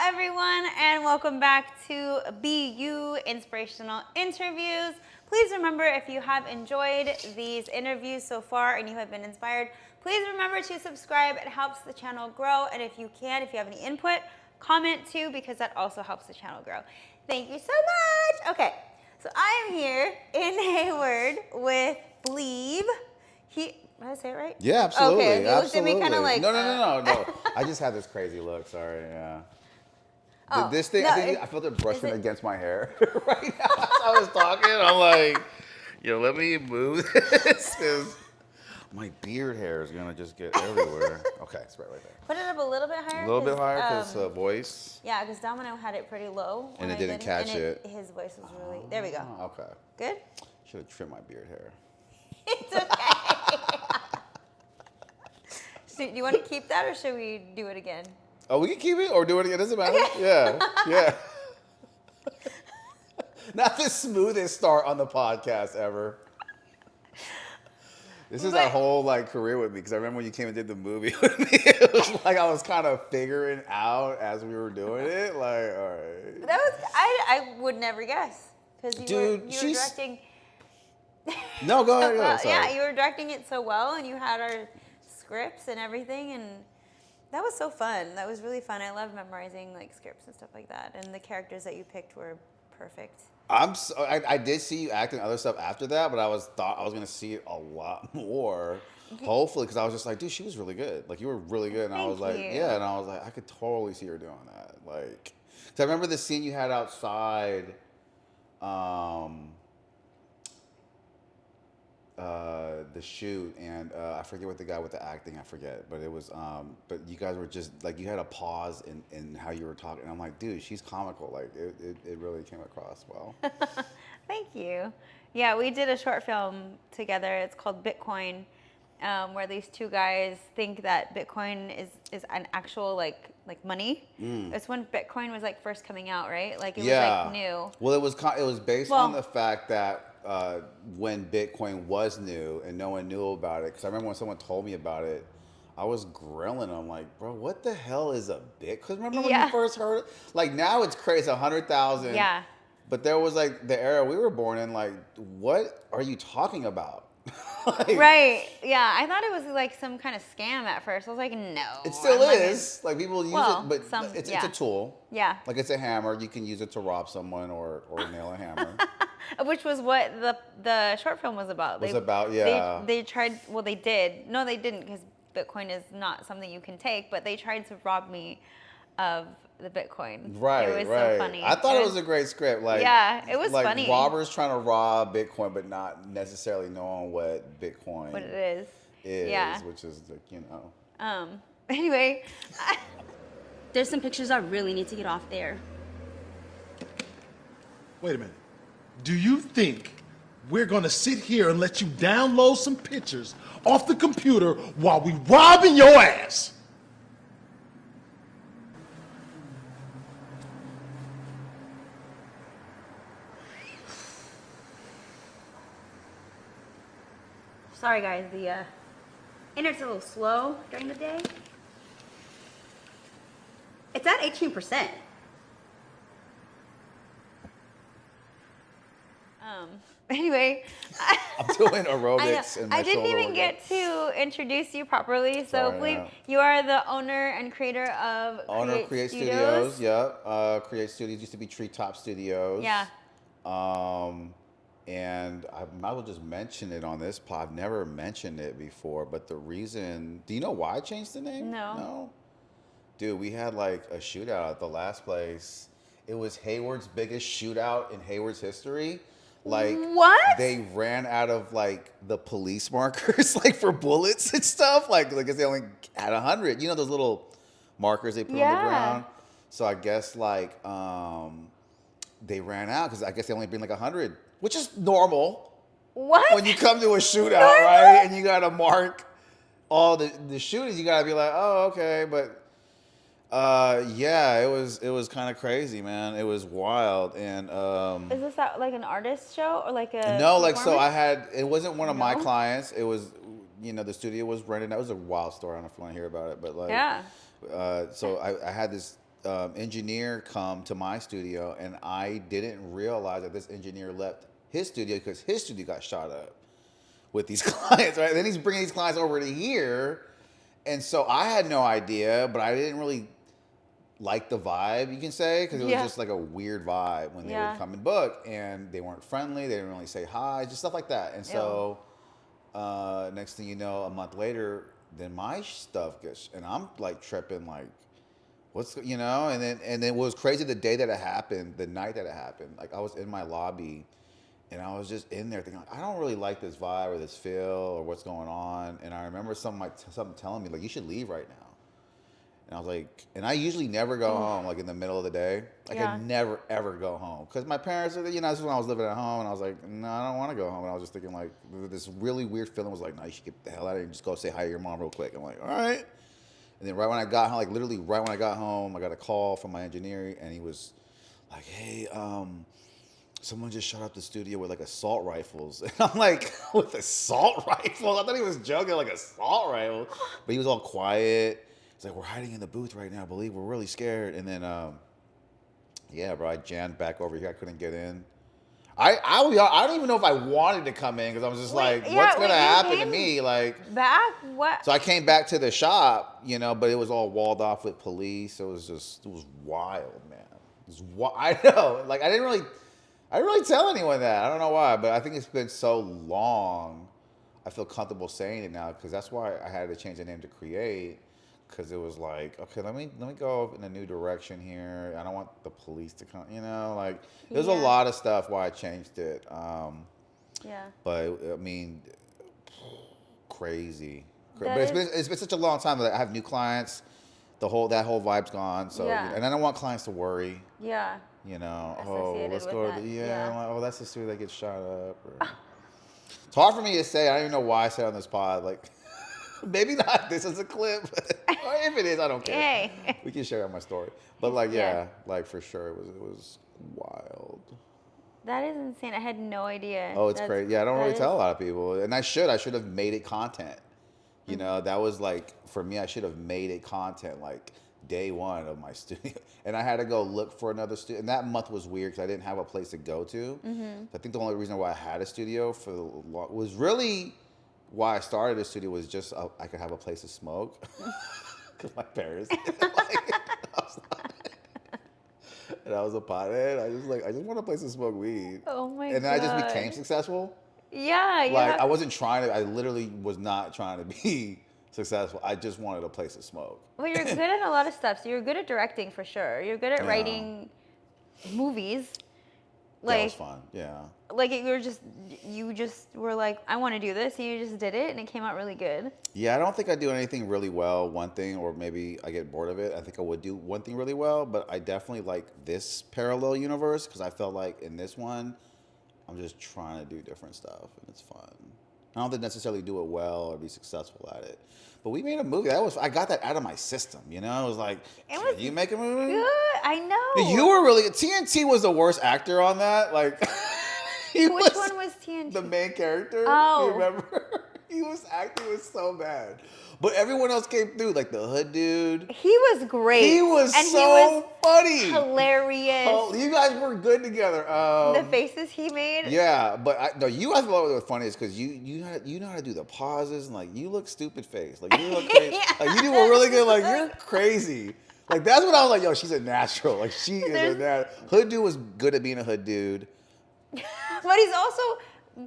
everyone, and welcome back to Be You Inspirational Interviews. Please remember, if you have enjoyed these interviews so far and you have been inspired, please remember to subscribe. It helps the channel grow, and if you have any input, comment too, because that also helps the channel grow. Thank you so much. Okay, so I am here in Hayward with Bleeve. Did I say it right? Yeah, absolutely. Okay, you looked at me absolutely. kind of like... No. I just had this crazy look. Sorry. Yeah. Oh, This thing, no, I felt it brushing against my hair right now as I was talking. I'm like, let me move this because my beard hair is gonna just get everywhere. Okay, it's right there. Put it up a little bit higher. A little bit higher because voice. Yeah, because Domino had it pretty low. And it didn't catch it. His voice was really... There we go. Okay. Good? Should have trimmed my beard hair. It's okay. So, do you want to keep that, or should we do it again? Oh, we can keep it or do it again. Doesn't matter. Okay. Yeah. Not the smoothest start on the podcast ever. This is our whole career with me, because I remember when you came and did the movie with me, it was like I was kind of figuring out as we were doing it. Like, all right. That was... I would never guess, because you were directing... No, go ahead. Well, sorry. yeah, you were directing it so well, and you had our scripts and everything, and that was so fun. That was really fun. I love memorizing scripts and stuff like that, and the characters that you picked were perfect. I did see you acting other stuff after that, but thought I was gonna see it a lot more. Hopefully, because I was just like, dude, she was really good. Like, you were really good, and I was like, yeah, and I was like, I could totally see her doing that. Like, 'cause I remember the scene you had outside. The shoot, and I forget what the guy with the acting, I forget, but it was but you guys were just you had a pause in how you were talking, and I'm like, dude, she's comical. Like, it really came across well. Thank you. Yeah, we did a short film together. It's called Bitcoin, where these two guys think that Bitcoin is an actual like money. It's when Bitcoin was first coming out, right? It was new. Well, it was based on the fact that when Bitcoin was new and no one knew about it, because I remember when someone told me about it, I was grilling. I'm like, bro, what the hell is a Bitcoin? Because remember when you first heard it? Now it's crazy, 100,000. Yeah. But there was the era we were born in, what are you talking about? Right. Yeah. I thought it was some kind of scam at first. I was like, no. It still is. People use it, but it's a tool. Yeah. It's a hammer. You can use it to rob someone or nail a hammer. Which was what the short film was about. They tried. Well, they did. No, they didn't, because Bitcoin is not something you can take. But they tried to rob me of the Bitcoin. Right. It was so funny. I thought it was a great script. Yeah, it was funny. Robbers trying to rob Bitcoin, but not necessarily knowing what Bitcoin is. Yeah. Which is Anyway, there's some pictures I really need to get off there. Wait a minute. Do you think we're gonna sit here and let you download some pictures off the computer while we robbing your ass? Sorry guys, the internet's a little slow during the day. It's at 18%. Anyway, I'm doing aerobics. I didn't even get to introduce you properly. So, Bleeve, you are the owner and creator of Create Studios. Yep. Create Studios used to be Treetop Studios. Yeah. And I might as well just mention it on this pod. I've never mentioned it before, but the reason... Do you know why I changed the name? No. Dude, we had a shootout at the last place. It was Hayward's biggest shootout in Hayward's history. What? They ran out of the police markers for bullets and stuff. I guess they only had 100. You know those little markers they put on the ground? So I guess they ran out because I guess they only bring 100, which is normal. What? When you come to a shootout, right? And you gotta mark all the shootings, you gotta be like, oh, okay, but yeah, it was kind of crazy, man. It was wild. And is this an artist show or a no, so it wasn't one of my clients. It was, the studio was rented. That was a wild story. I don't know if you want to hear about it, but yeah. So I had this engineer come to my studio, and I didn't realize that this engineer left his studio because his studio got shot up with these clients, right? And then he's bringing these clients over to here, and so I had no idea, but I didn't really like the vibe, you can say, because it was just like a weird vibe when they would come and book, and they weren't friendly, they didn't really say hi, just stuff like that. And so next thing you know, a month later, then my stuff gets, and I'm like tripping, like, what's, and then it was crazy the day that it happened, the night that it happened. Like, I was in my lobby, and I was just in there thinking, like, I don't really like this vibe or this feel or what's going on. And I remember something telling me, like, you should leave right now. And I was like, and I usually never go home, like, in the middle of the day. Like, I never, ever go home. Because my parents, this is when I was living at home, and I was like, no, I don't want to go home. And I was just thinking, like, this really weird feeling was like, no, you should get the hell out of here and just go say hi to your mom real quick. I'm like, all right. And then right when I got home, like, literally right when I got home, I got a call from my engineer, and he was like, hey, someone just shot up the studio with, like, assault rifles. And I'm like, with assault rifles? I thought he was joking, like, assault rifles. But he was all quiet. He's like, we're hiding in the booth right now, Bleeve. We're really scared. And then, bro, I jammed back over here. I couldn't get in. I don't even know if I wanted to come in because I was just what's going to happen to me? Like, back? What? So I came back to the shop, but it was all walled off with police. It was wild, man. I know. Like, I didn't really tell anyone that. I don't know why, but I think it's been so long. I feel comfortable saying it now because that's why I had to change the name to Create. Because it was like, okay, let me go in a new direction here. I don't want the police to come, like, there's a lot of stuff why I changed it. But I mean, crazy. But it's been such a long time that I have new clients. That whole vibe's gone. So and I don't want clients to worry. Yeah. Let's go to like, oh, that's the studio that gets shot up. Or, it's hard for me to say. I don't even know why I say it on this pod. Like, maybe not this is a clip, or if it is, I don't care. Hey. We can share out my story. But like, like for sure, it was wild. That is insane. I had no idea. Oh, it's crazy. Yeah, I don't really tell a lot of people, and I should have made it content. That was like, for me, I should have made it content like day one of my studio, and I had to go look for another studio. And that month was weird because I didn't have a place to go to. I think the only reason why I had a studio was really why I started a studio was just I could have a place to smoke because my parents. And I was a pothead. I just want a place to smoke weed. Oh my god! And then I just became successful. Yeah, Like, I wasn't trying to. I literally was not trying to be successful. I just wanted a place to smoke. Well, you're good at a lot of stuff. So you're good at directing for sure. You're good at writing movies. Like, that was fun. Yeah. Like, you just were like, I want to do this, and you just did it, and it came out really good. Yeah, I don't think I do anything really well, one thing, or maybe I get bored of it. I think I would do one thing really well, but I definitely like this parallel universe because I felt like in this one, I'm just trying to do different stuff, and it's fun. I don't think necessarily do it well or be successful at it. But we made a movie. I got that out of my system, It was like, can you make a movie? Good, I know. You were really, TNT was the worst actor on that. Like, Which one was TNT? The main character. Oh. You remember? He was so bad. But everyone else came through, like the hood dude. He was great. He was funny. Hilarious. Oh, you guys were good together. The faces he made. Yeah, but you guys thought what was funny is because you know how to do the pauses and like you look stupid face. Like you look crazy. Like you do a really good, like you're crazy. Like that's what I was like, yo, she's a natural. Like she is a natural. Hood dude was good at being a hood dude. But he's also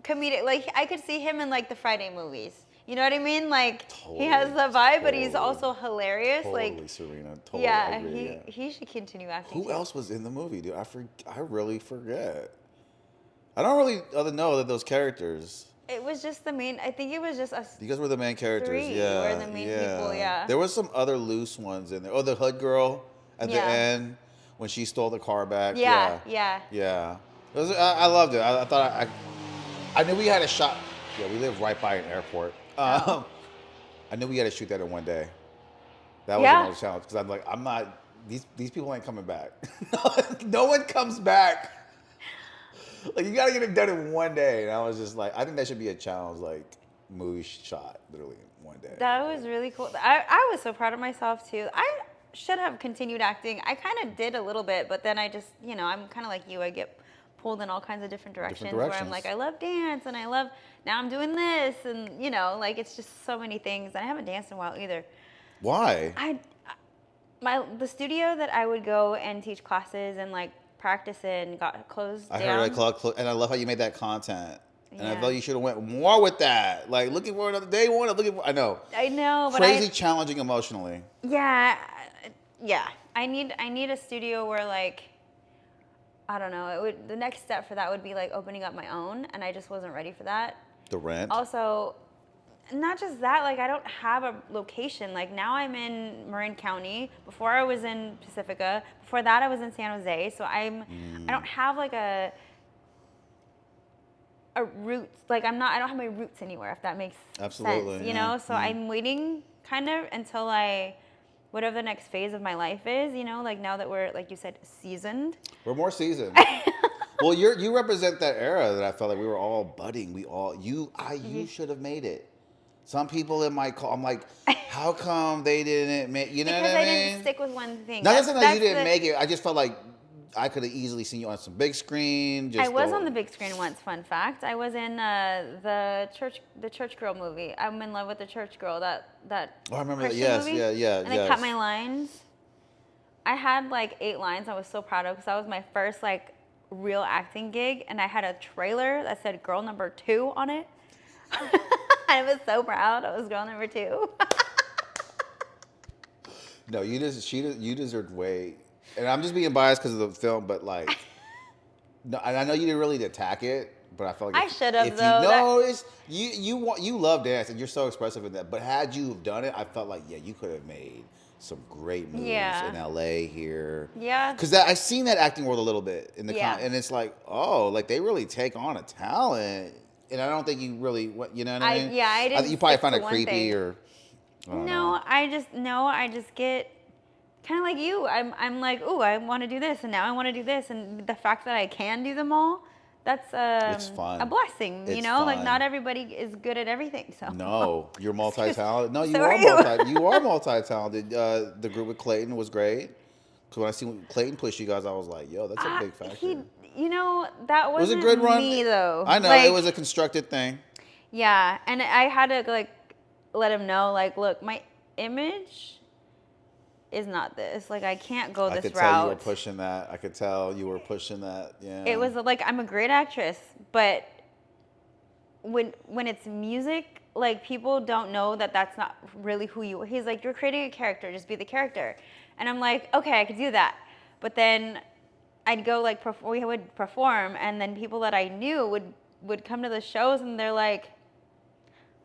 comedic. Like I could see him in like the Friday movies. You know what I mean? Like he has the vibe, but he's also hilarious. Totally, Serena. Totally. Yeah, agree, he should continue acting. Who else was in the movie, dude? I really forget. I don't really know that those characters. It was just the main. I think it was just us. You guys were the main characters. Three yeah, were the main people. Yeah. There was some other loose ones in there. Oh, the hood girl at the end when she stole the car back. Yeah. It was, I loved it. I thought I knew we had a shot. Yeah, we live right by an airport. I knew we had to shoot that in one day. That was another challenge because I'm not. These people ain't coming back. No one comes back. Like you gotta get it done in one day, and I was just like, I think that should be a challenge, like movie shot literally in one day. That was really cool. I was so proud of myself too. should have continued acting. I kind of did a little bit, but then I just, I'm kind of like you. I get pulled in all kinds of different directions where I'm like, I love dance and now I'm doing this and, like it's just so many things. And I haven't danced in a while either. Why? The studio that I would go and teach classes and like practice in got closed down. I heard that, and I love how you made that content. And I felt you should have went more with that. Like looking for another day one. I know. I know, but crazy challenging emotionally. Yeah. I need a studio where like, I don't know. The next step for that would be like opening up my own, and I just wasn't ready for that. The rent. Also, not just that. Like I don't have a location. Like now I'm in Marin County. Before I was in Pacifica. Before that I was in San Jose. So I don't have like a roots. Like I don't have my roots anywhere. If that makes sense. You know. So I'm waiting kind of until whatever the next phase of my life is, like now that we're, like you said, seasoned. We're more seasoned. Well, you represent that era that I felt like we were all budding. You should have made it. Some people in my call, I'm like, how come they didn't make, you know what I mean? Because I didn't stick with one thing. Not that you didn't make it. I just felt like I could have easily seen you on some big screen. I was on the big screen once, fun fact. I was in the church girl movie. I'm in love with the church girl, that Oh, I remember that. Christian Yes, movie. yeah. And I cut my lines. I had like 8 lines I was so proud of because that was my first like real acting gig, and I had a trailer that said girl number 2 on it. I was so proud I was girl number 2. No, you deserved way. And I'm just being biased because of the film, but like, no, and I know you didn't really attack it, but I felt like I should have though. It's you love dance and you're so expressive in that. But had you done it, I felt like you could have made some great moves in LA here. Yeah. Because I've seen that acting world a little bit in the and it's like, oh, like they really take on a talent, and I don't think you really, you know what I mean? Yeah, I didn't. You probably find it creepy or. I just get. Kind of like you. I'm like, ooh, I want to do this, and now I want to do this, and the fact that I can do them all, that's it's fun. a blessing. It's fun. Like not everybody is good at everything. So no, you're multi-talented. No, you so are you. You are multi-talented. The group with Clayton was great. Because when I seen Clayton push you guys, I was like, yo, that's a big factor. That wasn't a good run. Me though. I know like, it was a constructed thing. Yeah, and I had to like let him know, like, look, my image is not this. Like, I can't go this route. I could tell you were pushing that. I could tell you were pushing that. Yeah. It was like, I'm a great actress, but when it's music, like, people don't know that that's not really who you are. He's like, you're creating a character. Just be the character. And I'm like, okay, I could do that. But then I'd go, like, we would perform, and then people that I knew would come to the shows, and they're like,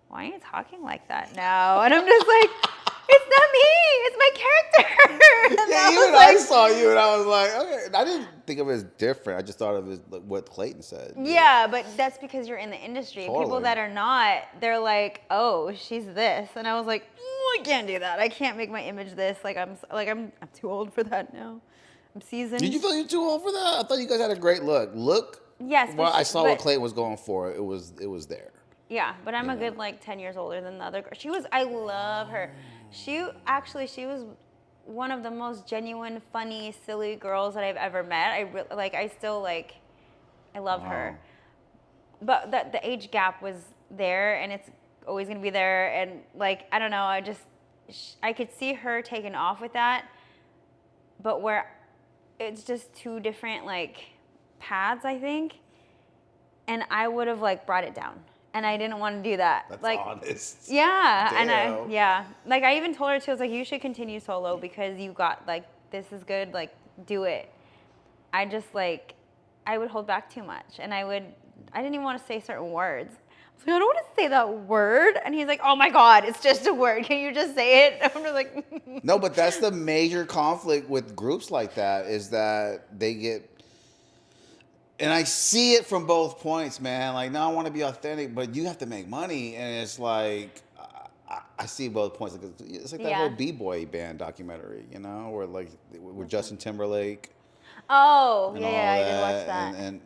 why are you talking like that now? And I'm just like, it's not me. It's my character. Yeah, even I saw you, and I was like, okay. I didn't think of it as different. I just thought of it as what Clayton said. Yeah, but that's because you're in the industry. Totally. People that are not, they're like, oh, she's this. And I was like, I can't do that. I can't make my image this. I'm too old for that now. I'm seasoned. Did you feel you're too old for that? I thought you guys had a great look. Yes. Well, I saw what Clayton was going for. It was there. Yeah, but I'm a good 10 years older than the other girl. I love her. She was one of the most genuine, funny, silly girls that I've ever met. I love her. But the age gap was there, and it's always gonna be there. And I don't know, I could see her taking off with that, but where it's just 2 different paths, I think, and I would have brought it down. And I didn't want to do that. That's honest. Yeah. Damn. And I even told her too, I was like, you should continue solo because you got this is good, do it. I just I would hold back too much. And I didn't even want to say certain words. I was like, I don't want to say that word. And he's like, oh my God, it's just a word. Can you just say it? I'm just like, no, but that's the major conflict with groups like that is that they get. And I see it from both points, man. No, I want to be authentic, but you have to make money. And it's I see both points. It's like that whole B-Boy band documentary, where Justin Timberlake. Oh, yeah, I did watch that. And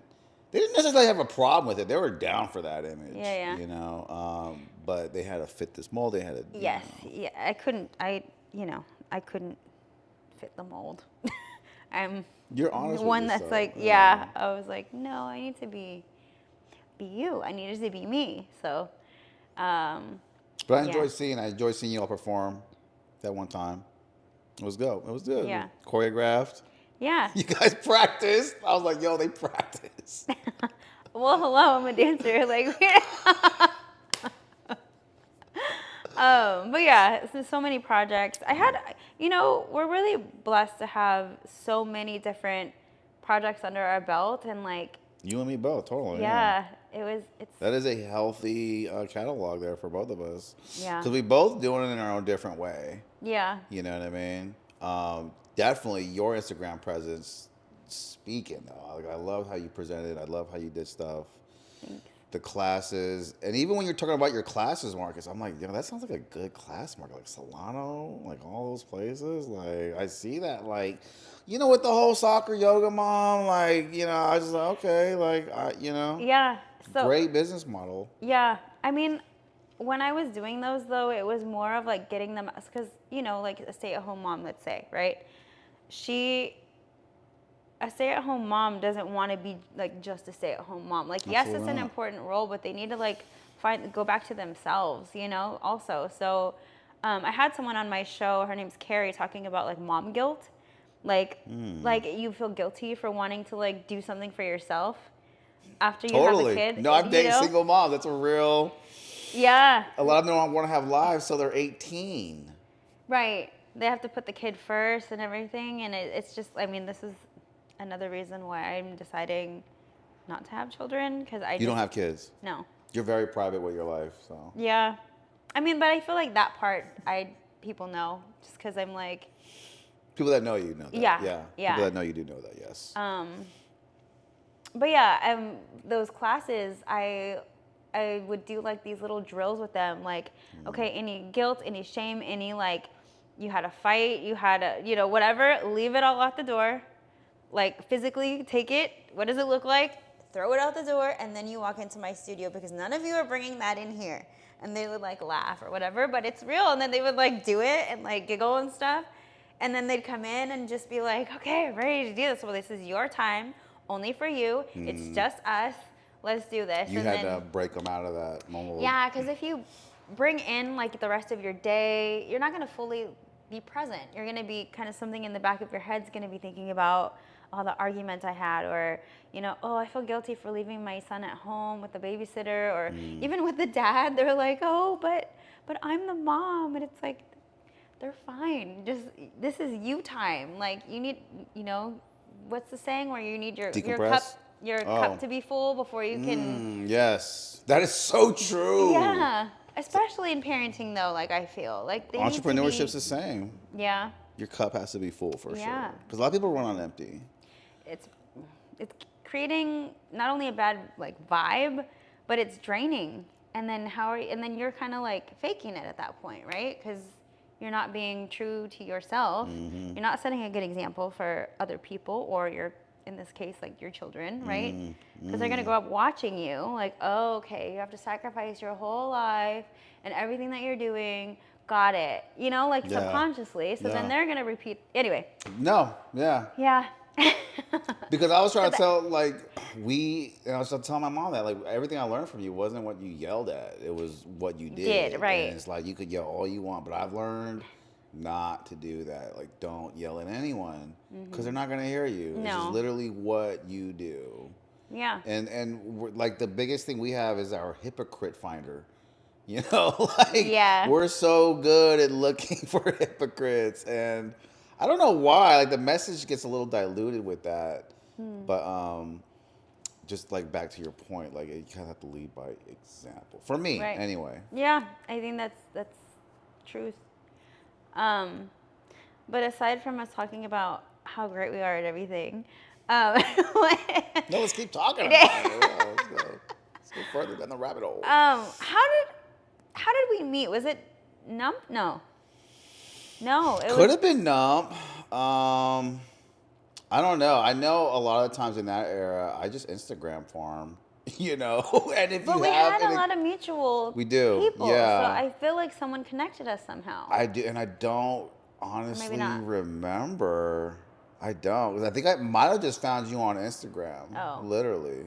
they didn't necessarily have a problem with it. They were down for that image. Yeah. But they had to fit this mold. They had to. Yes. Yeah. I couldn't. fit the mold. I'm You're honest with one that's yourself. like, yeah. I was like, no, I need to be you. I needed to be me. So, But I yeah. enjoy seeing you all perform that one time. It was good. It was good. Yeah. Choreographed. Yeah. You guys practiced. I was like, yo, they practice. Well, hello, I'm a dancer. Like, but yeah, so many projects. I had, we're really blessed to have so many different projects under our belt, and like, You and me both, totally. yeah, it's, That is a healthy catalog there for both of us. yeah, Because we both doing it in our own different way. yeah, You know what I mean? Definitely your Instagram presence speaking though. Like, I love how you presented. I love how you did stuff. thanks. The classes, and even when you're talking about your classes, Marcus, I'm like, that sounds like a good class, Marcus. Like Solano, like all those places. Like I see that, like, with the whole soccer yoga mom, like, I was just like, okay, like, Yeah, so, great business model. yeah, I mean, when I was doing those though, it was more of like getting them, because, like a stay-at-home mom, let's say, right? A stay-at-home mom doesn't want to be like just a stay-at-home mom. Like, yes, it's Absolutely an not. important role, but they need to like go back to themselves, also. So I had someone on my show, her name's Carrie, talking about like mom guilt. Like you feel guilty for wanting to like do something for yourself after you have a kid. No, I've dated single moms. That's a real. Yeah. A lot of them don't want to have lives, so they're 18. Right. They have to put the kid first and everything, and it's just, I mean, this is another reason why I'm deciding not to have children, because You don't have kids. No. You're very private with your life, so. Yeah. I mean, but I feel like that part, people know, just because I'm like, People that know you know that. Yeah. People that know you do know that, yes. but yeah, those classes, I would do like these little drills with them, like, okay, any guilt, any shame, any like, you had a fight, you had a, whatever, leave it all out the door. Like, physically take it. What does it look like? Throw it out the door, and then you walk into my studio, because none of you are bringing that in here. And they would like laugh or whatever, but it's real. And then they would like do it and like giggle and stuff. And then they'd come in and just be like, okay, I'm ready to do this. Well, this is your time, only for you. It's just us. Let's do this. You and had then, to break them out of that moment. yeah, because if you bring in like the rest of your day, you're not going to fully be present. You're going to be kind of, something in the back of your head's going to be thinking about all the arguments I had, or, oh, I feel guilty for leaving my son at home with the babysitter, or even with the dad, they're like, oh, but I'm the mom. And it's like, they're fine. Just, this is you time. Like, you need, what's the saying where you need your cup to be full before you can. Yes. That is so true. Yeah. Especially in parenting though, like, I feel like Entrepreneurship's the same. Yeah. Your cup has to be full for Yeah. sure. Because a lot of people run on empty. It's creating not only a bad like vibe, but it's draining. And then and then you're kind of like faking it at that point, right? Because you're not being true to yourself. You're not setting a good example for other people, or in this case, like your children, right? Because they're gonna grow up watching you, like, oh, okay, you have to sacrifice your whole life and everything that you're doing. Got it, like subconsciously. So then they're gonna repeat anyway. No, yeah. Yeah. Because I was trying to tell, like, I was telling my mom that, like, everything I learned from you wasn't what you yelled at. It was what you did. Right. And it's like, you could yell all you want, but I've learned not to do that. Like, don't yell at anyone, because they're not going to hear you. No. It's just literally what you do. Yeah. And like, the biggest thing we have is our hypocrite finder. Like, Yeah. we're so good at looking for hypocrites, and I don't know why. Like, the message gets a little diluted with that. But just like back to your point, like, you kind of have to lead by example. For me, Right. anyway. Yeah, I think that's truth. But aside from us talking about how great we are at everything, No, let's keep talking about it. Yeah, let's go further down the rabbit hole. how did we meet? Was it Nump? No, it Could have been Nump. I don't know. I know a lot of times in that era, I just Instagram farm, And if But you we have, had a lot of mutual we do, people. yeah. So I feel like someone connected us somehow. I do, and I don't. honestly not. remember. I don't. 'Cause I think I might have just found you on Instagram. Oh. Literally.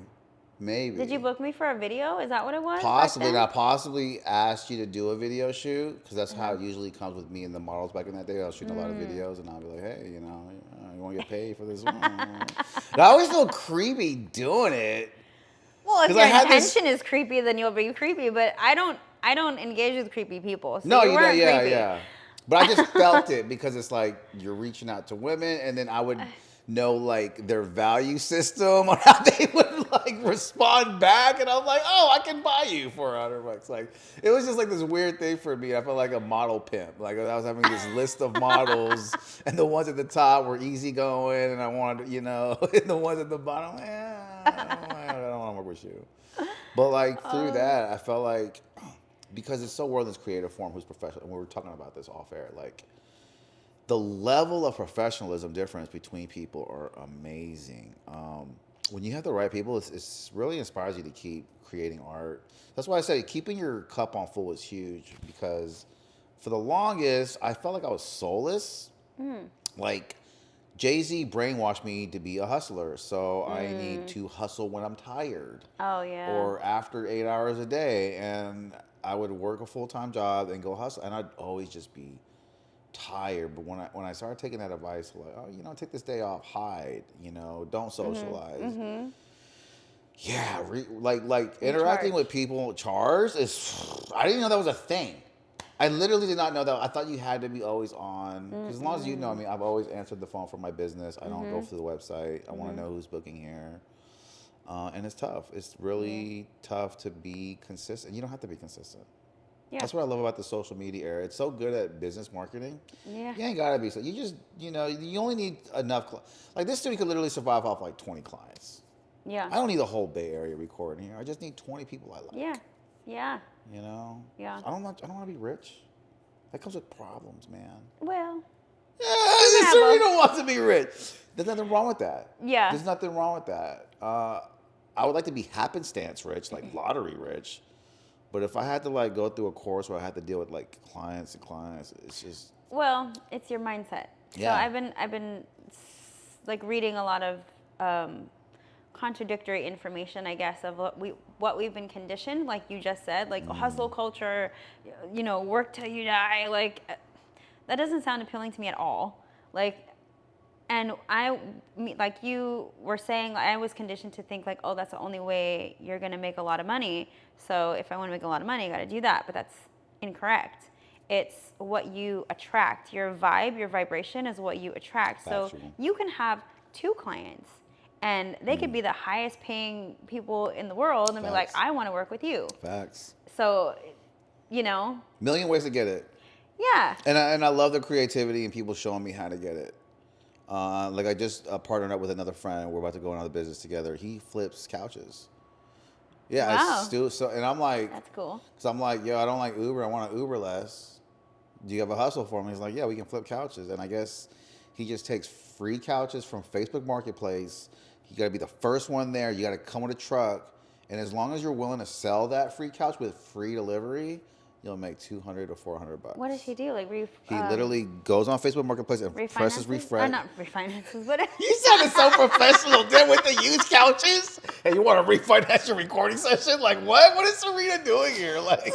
Maybe. Did you book me for a video? Is that what it was? Possibly. Back And then? I possibly asked you to do a video shoot because that's how Uh-huh. it usually comes with me and the models back in that day. I was shooting a lot of Mm. videos and I'll be like, hey, you want to get paid for this one? And I always feel creepy doing it. Well, if 'Cause your I had this- intention is creepy, then you'll be creepy. But I don't engage with creepy people. So No, you you know, weren't yeah, creepy. yeah. But I just felt it because it's like you're reaching out to women, and then I would know like their value system on how they would like respond back, and I was like, oh, I can buy you for $100. Like it was just like this weird thing for me. I felt like a model pimp. Like I was having this list of models, and the ones at the top were easygoing, and I wanted, and the ones at the bottom, I don't want to work with you. But like through that, I felt like. Because it's so well in this creative form who's professional, and we were talking about this off air, like the level of professionalism difference between people are amazing. When you have the right people, it's really inspires you to keep creating art. That's why I say keeping your cup on full is huge because for the longest, I felt like I was soulless. Like Jay-Z brainwashed me to be a hustler, so I need to hustle when I'm tired. Oh yeah. Or after 8 hours a day, and I would work a full-time job and go hustle, and I'd always just be tired. But when I started taking that advice, like, take this day off, hide, don't socialize. Yeah, like interacting with people, charge is. I didn't know that was a thing. I literally did not know that. I thought you had to be always on. Because as long as you know me, I've always answered the phone for my business. I don't go through the website. I want to know who's booking here. And it's tough. It's really tough to be consistent. You don't have to be consistent. Yeah. That's what I love about the social media era. It's so good at business marketing. Yeah. You ain't got to be. So you just, you only need enough. Like this studio could literally survive off like 20 clients. Yeah. I don't need the whole Bay Area recording here. I just need 20 people I like. Yeah. Yeah. Yeah. I don't want to be rich. That comes with problems, man. Well. Yeah, Serena wants to be rich. There's nothing wrong with that. Yeah. There's nothing wrong with that. I would like to be happenstance rich, like lottery rich. But if I had to like go through a course where I had to deal with like clients, it's just. Well, it's your mindset. Yeah. So I've been like reading a lot of contradictory information, I guess, of what we've been conditioned, like you just said, like hustle culture, work till you die. Like that doesn't sound appealing to me at all. Like, and like you were saying, I was conditioned to think like, oh, that's the only way you're gonna make a lot of money. So if I want to make a lot of money, I got to do that. But that's incorrect. It's what you attract. Your vibe, your vibration is what you attract. So you can have 2 clients and they could be the highest paying people in the world and be like, I want to work with you. Facts. So, Million ways to get it. Yeah. And I love the creativity and people showing me how to get it. Like I just partnered up with another friend. We're about to go on another business together. He flips couches. Yeah, Wow. and I'm like, That's cool. because I'm like, yo, I don't like Uber. I want to Uber less. Do you have a hustle for me? He's like, yeah, we can flip couches. And I guess he just takes free couches from Facebook Marketplace. You got to be the first one there. You got to come with a truck. And as long as you're willing to sell that free couch with free delivery, you'll make $200 or $400. What does he do? Like He literally goes on Facebook Marketplace and presses refresh. Not refinances, but You sounded so professional then with the used couches. Hey, you want to refinance your recording session? Like what? What is Serena doing here? Like,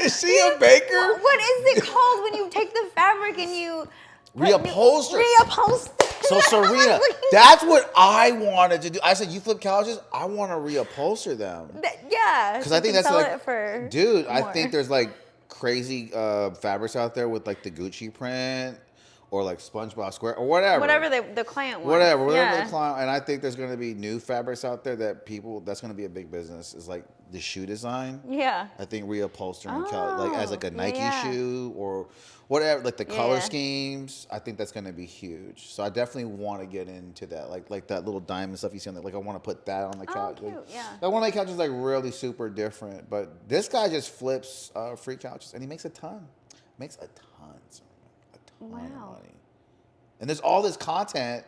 is she a baker? What is it called when you take the fabric and you Reupholster. Reupholster. So Serena, that's what I wanted to do. I said, you flip couches? I want to reupholster them. Yeah. Because I think that's like, dude, I more. think there's like crazy fabrics out there with like the Gucci print or like SpongeBob Square or whatever. Whatever the client wants. Whatever the client. And I think there's going to be new fabrics out there that's going to be a big business. Is like the shoe design. Yeah. I think reupholstering like as like a Nike shoe or whatever, like the color schemes. I think that's going to be huge. So I definitely want to get into that, like that little diamond stuff you see on there. Like I want to put that on the couch. Oh, cute. Yeah. That one of the couches is like really super different. But this guy just flips free couches and he makes a ton. Makes a ton. A ton of money. And there's all this content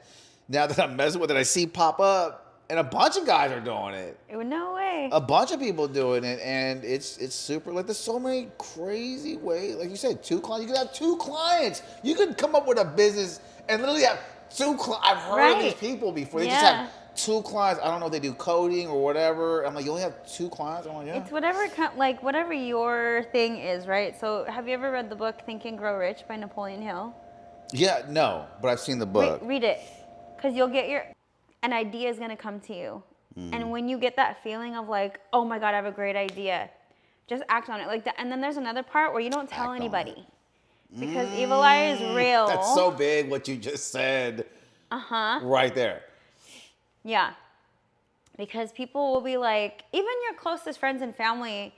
now that I'm messing with that I see pop up. And a bunch of guys are doing it. No way. A bunch of people doing it, and it's super. Like, there's so many crazy ways. Like you said, 2 clients. You could have 2 clients. You could come up with a business and literally have 2 clients. I've heard of these people before. They just have 2 clients. I don't know if they do coding or whatever. I'm like, you only have 2 clients? I'm like, yeah. It's whatever your thing is, right? So have you ever read the book Think and Grow Rich by Napoleon Hill? Yeah, no, but I've seen the book. Read it, because you'll get an idea is going to come to you. And when you get that feeling of like, oh my God, I have a great idea, just act on it like that. And then there's another part where you don't tell anybody, because evil eye is real. That's so big what you just said. Right there. Yeah. Because people will be like, even your closest friends and family,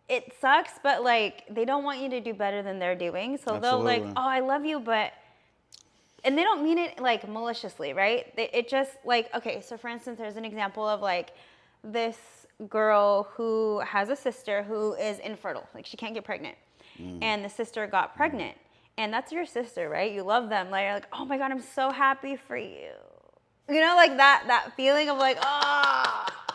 it sucks, but like they don't want you to do better than they're doing. So they'll like, oh, I love you, but, and they don't mean it like maliciously, right? It just like, okay, so for instance, there's an example of like this girl who has a sister who is infertile, like she can't get pregnant. And the sister got pregnant. And that's your sister, right? You love them. Like, you're like, oh my God, I'm so happy for you. You know, like that feeling of like, ah. Oh.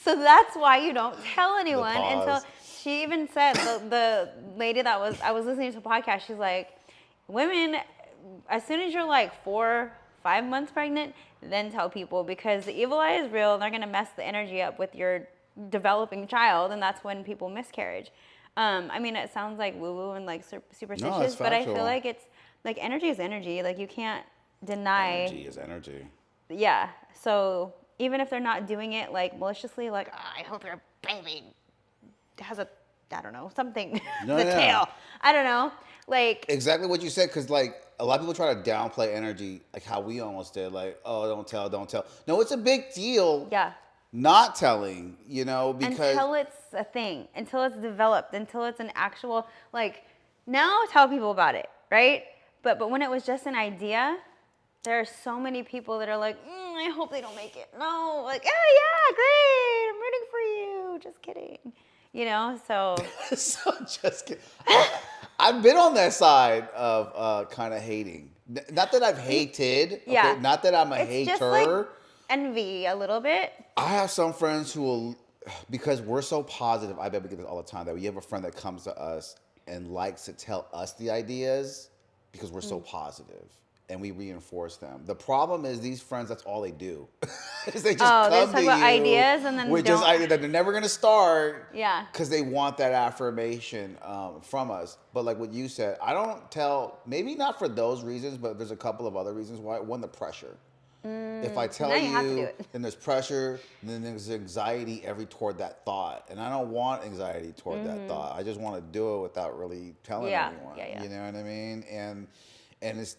So that's why you don't tell anyone until she even said, the lady I was listening to a podcast, she's like, women, as soon as you're like 4-5 months pregnant, then tell people, because the evil eye is real and they're going to mess the energy up with your developing child. And that's when people miscarriage. I mean, it sounds like woo-woo and like superstitious, but I feel like it's like energy is energy. Like you can't deny. Energy is energy. Yeah. So even if they're not doing it like maliciously, like, oh, I hope your baby has a, I don't know, something, tail. I don't know. Like. Exactly what you said, because like a lot of people try to downplay energy, like how we almost did. Like, oh, don't tell. No, it's a big deal. Yeah. Not telling, you know, because until it's a thing, until it's developed, until it's an actual, like, now tell people about it, right? But when it was just an idea, there are so many people that are like, I hope they don't make it. No, like, oh yeah, great, I'm rooting for you. Just kidding, you know. So, so just kidding. I've been on that side of kind of hating. Not that I've hated. Yeah. Okay? Not that I'm a it's hater. Just like envy a little bit. I have some friends who will, because we're so positive, I bet we get this all the time, that we have a friend that comes to us and likes to tell us the ideas because we're so positive and we reinforce them. The problem is these friends, that's all they do. Is they just come they to talk you about ideas and then with just ideas that they're never going to start. Yeah. Because they want that affirmation from us. But like what you said, I don't tell, maybe not for those reasons, but there's a couple of other reasons why. One, the pressure. If I tell you, then there's pressure, and then there's anxiety toward that thought. And I don't want anxiety toward that thought. I just want to do it without really telling anyone. Yeah. You know what I mean? And it's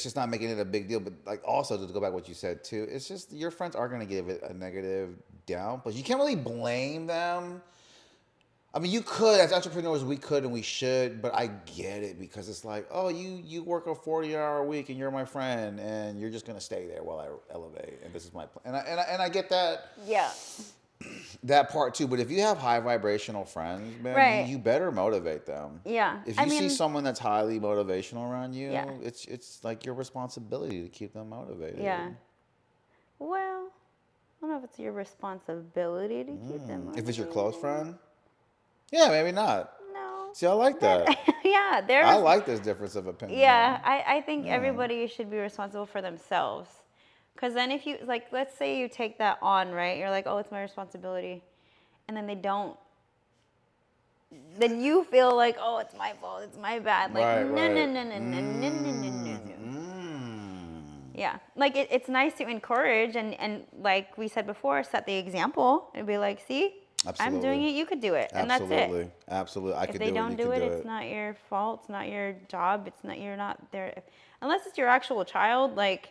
just not making it a big deal. But like also to go back to what you said too, it's just your friends are going to give it a negative down, but you can't really blame them. I mean, you could, as entrepreneurs, we could and we should, but I get it because it's like, oh, you work a 40-hour week and you're my friend and you're just going to stay there while I elevate and this is my plan. And I get that. Yeah. That part too, but if you have high vibrational friends, man, you better motivate them. Yeah. If you see someone that's highly motivational around you, it's like your responsibility to keep them motivated. Yeah. Well, I don't know if it's your responsibility to keep them motivated. If it's your close friend? Yeah, maybe not. No. See, I like that. Yeah, I like this difference of opinion. Yeah, I think everybody should be responsible for themselves. Because then if you, like, let's say you take that on, right? You're like, oh, it's my responsibility. And then they don't. Then you feel like, oh, it's my fault. It's my bad. Like, no. Yeah. Like, it's nice to encourage and like we said before, set the example. And be like, see? Absolutely. I'm doing it, you could do it. And that's it. Absolutely. If they don't do it, it's not your fault. It's not your job. You're not there. Unless it's your actual child, like,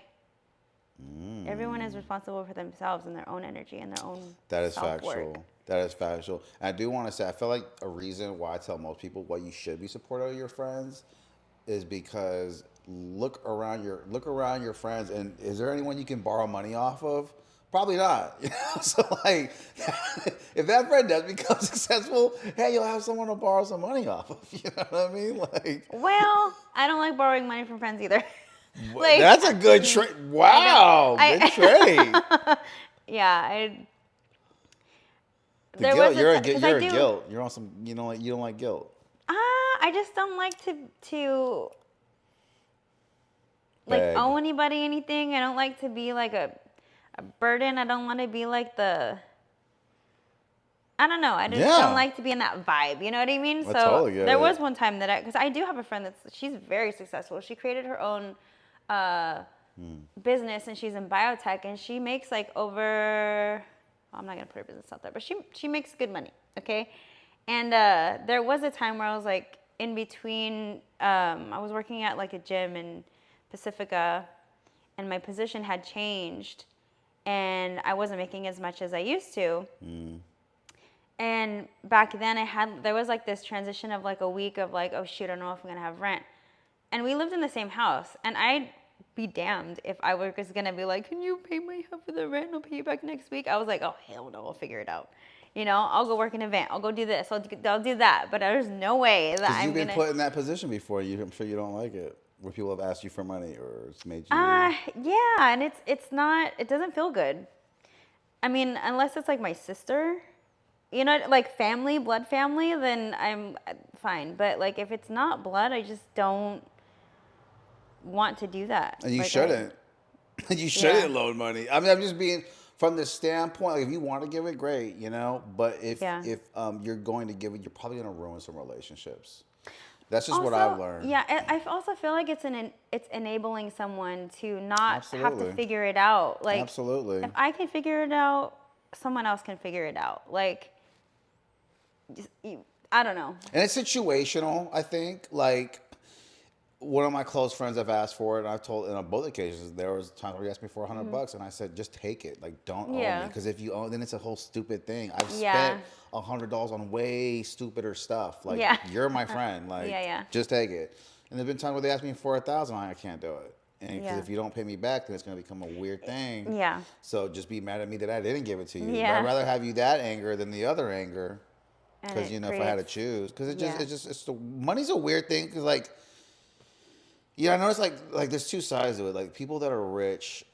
everyone is responsible for themselves and their own energy and their own self-work. That is factual. And I do want to say, I feel like a reason why I tell most people why you should be supportive of your friends is because look around your friends, and is there anyone you can borrow money off of? Probably not. You know? So like, if that friend does become successful, hey, you'll have someone to borrow some money off of. You know what I mean? Like, well, I don't like borrowing money from friends either. Like, That's a good trade. Wow, good trade. yeah, The there guilt. was a You're a time because you're a guilt. You're on some. You don't like guilt. I just don't like to like Beg. owe anybody anything. I don't like to be like a burden. I don't want to be like I don't know. I just don't like to be in that vibe. You know what I mean? I So totally get there it. was one time that because I do have a friend she's very successful. She created her own business and she's in biotech and she makes like over. Well, I'm not gonna put her business out there, but she makes good money. Okay, and there was a time where I was like in between. I was working at like a gym in Pacifica, and my position had changed, and I wasn't making as much as I used to. And back then there was like this transition of like a week of like, oh shoot, I don't know if I'm gonna have rent. And we lived in the same house. And I'd be damned if I was gonna be like, can you pay my half of the rent? I'll pay you back next week. I was like, oh hell no, I'll figure it out. You know, I'll go work in an event. I'll go do this. I'll do that. But there's no way that I'm You've been put in that position before. I'm sure you don't like it. Where people have asked you for money or it's made you. Yeah, and it's not. It doesn't feel good. I mean, unless it's like my sister. You know, like family, blood family, then I'm fine. But like if it's not blood, I just don't want to do that. And you like shouldn't. You shouldn't loan money. I mean, I'm just being from the standpoint. Like, if you want to give it, great, you know. But if you're going to give it, you're probably going to ruin some relationships. That's just what I've learned. Yeah, I also feel like it's enabling someone to not have to figure it out. Like, absolutely. If I can figure it out, someone else can figure it out. Like, I don't know. And it's situational, I think. Like, one of my close friends I've asked for it, and I've told on both occasions, there was times where he asked me for $100, and I said, just take it. Like, don't owe me. Because if you owe, then it's a whole stupid thing. I've spent $100 on way stupider stuff. Like, you're my friend. Like, just take it. And there's been times where they asked me for $1,000, I can't do it. And because if you don't pay me back, then it's going to become a weird thing. Yeah. So just be mad at me that I didn't give it to you. Yeah. But I'd rather have you that anger than the other anger. Because, you know, if I had to choose. Because money's a weird thing. Because, like, yeah, I noticed like there's two sides to it. Like, people that are rich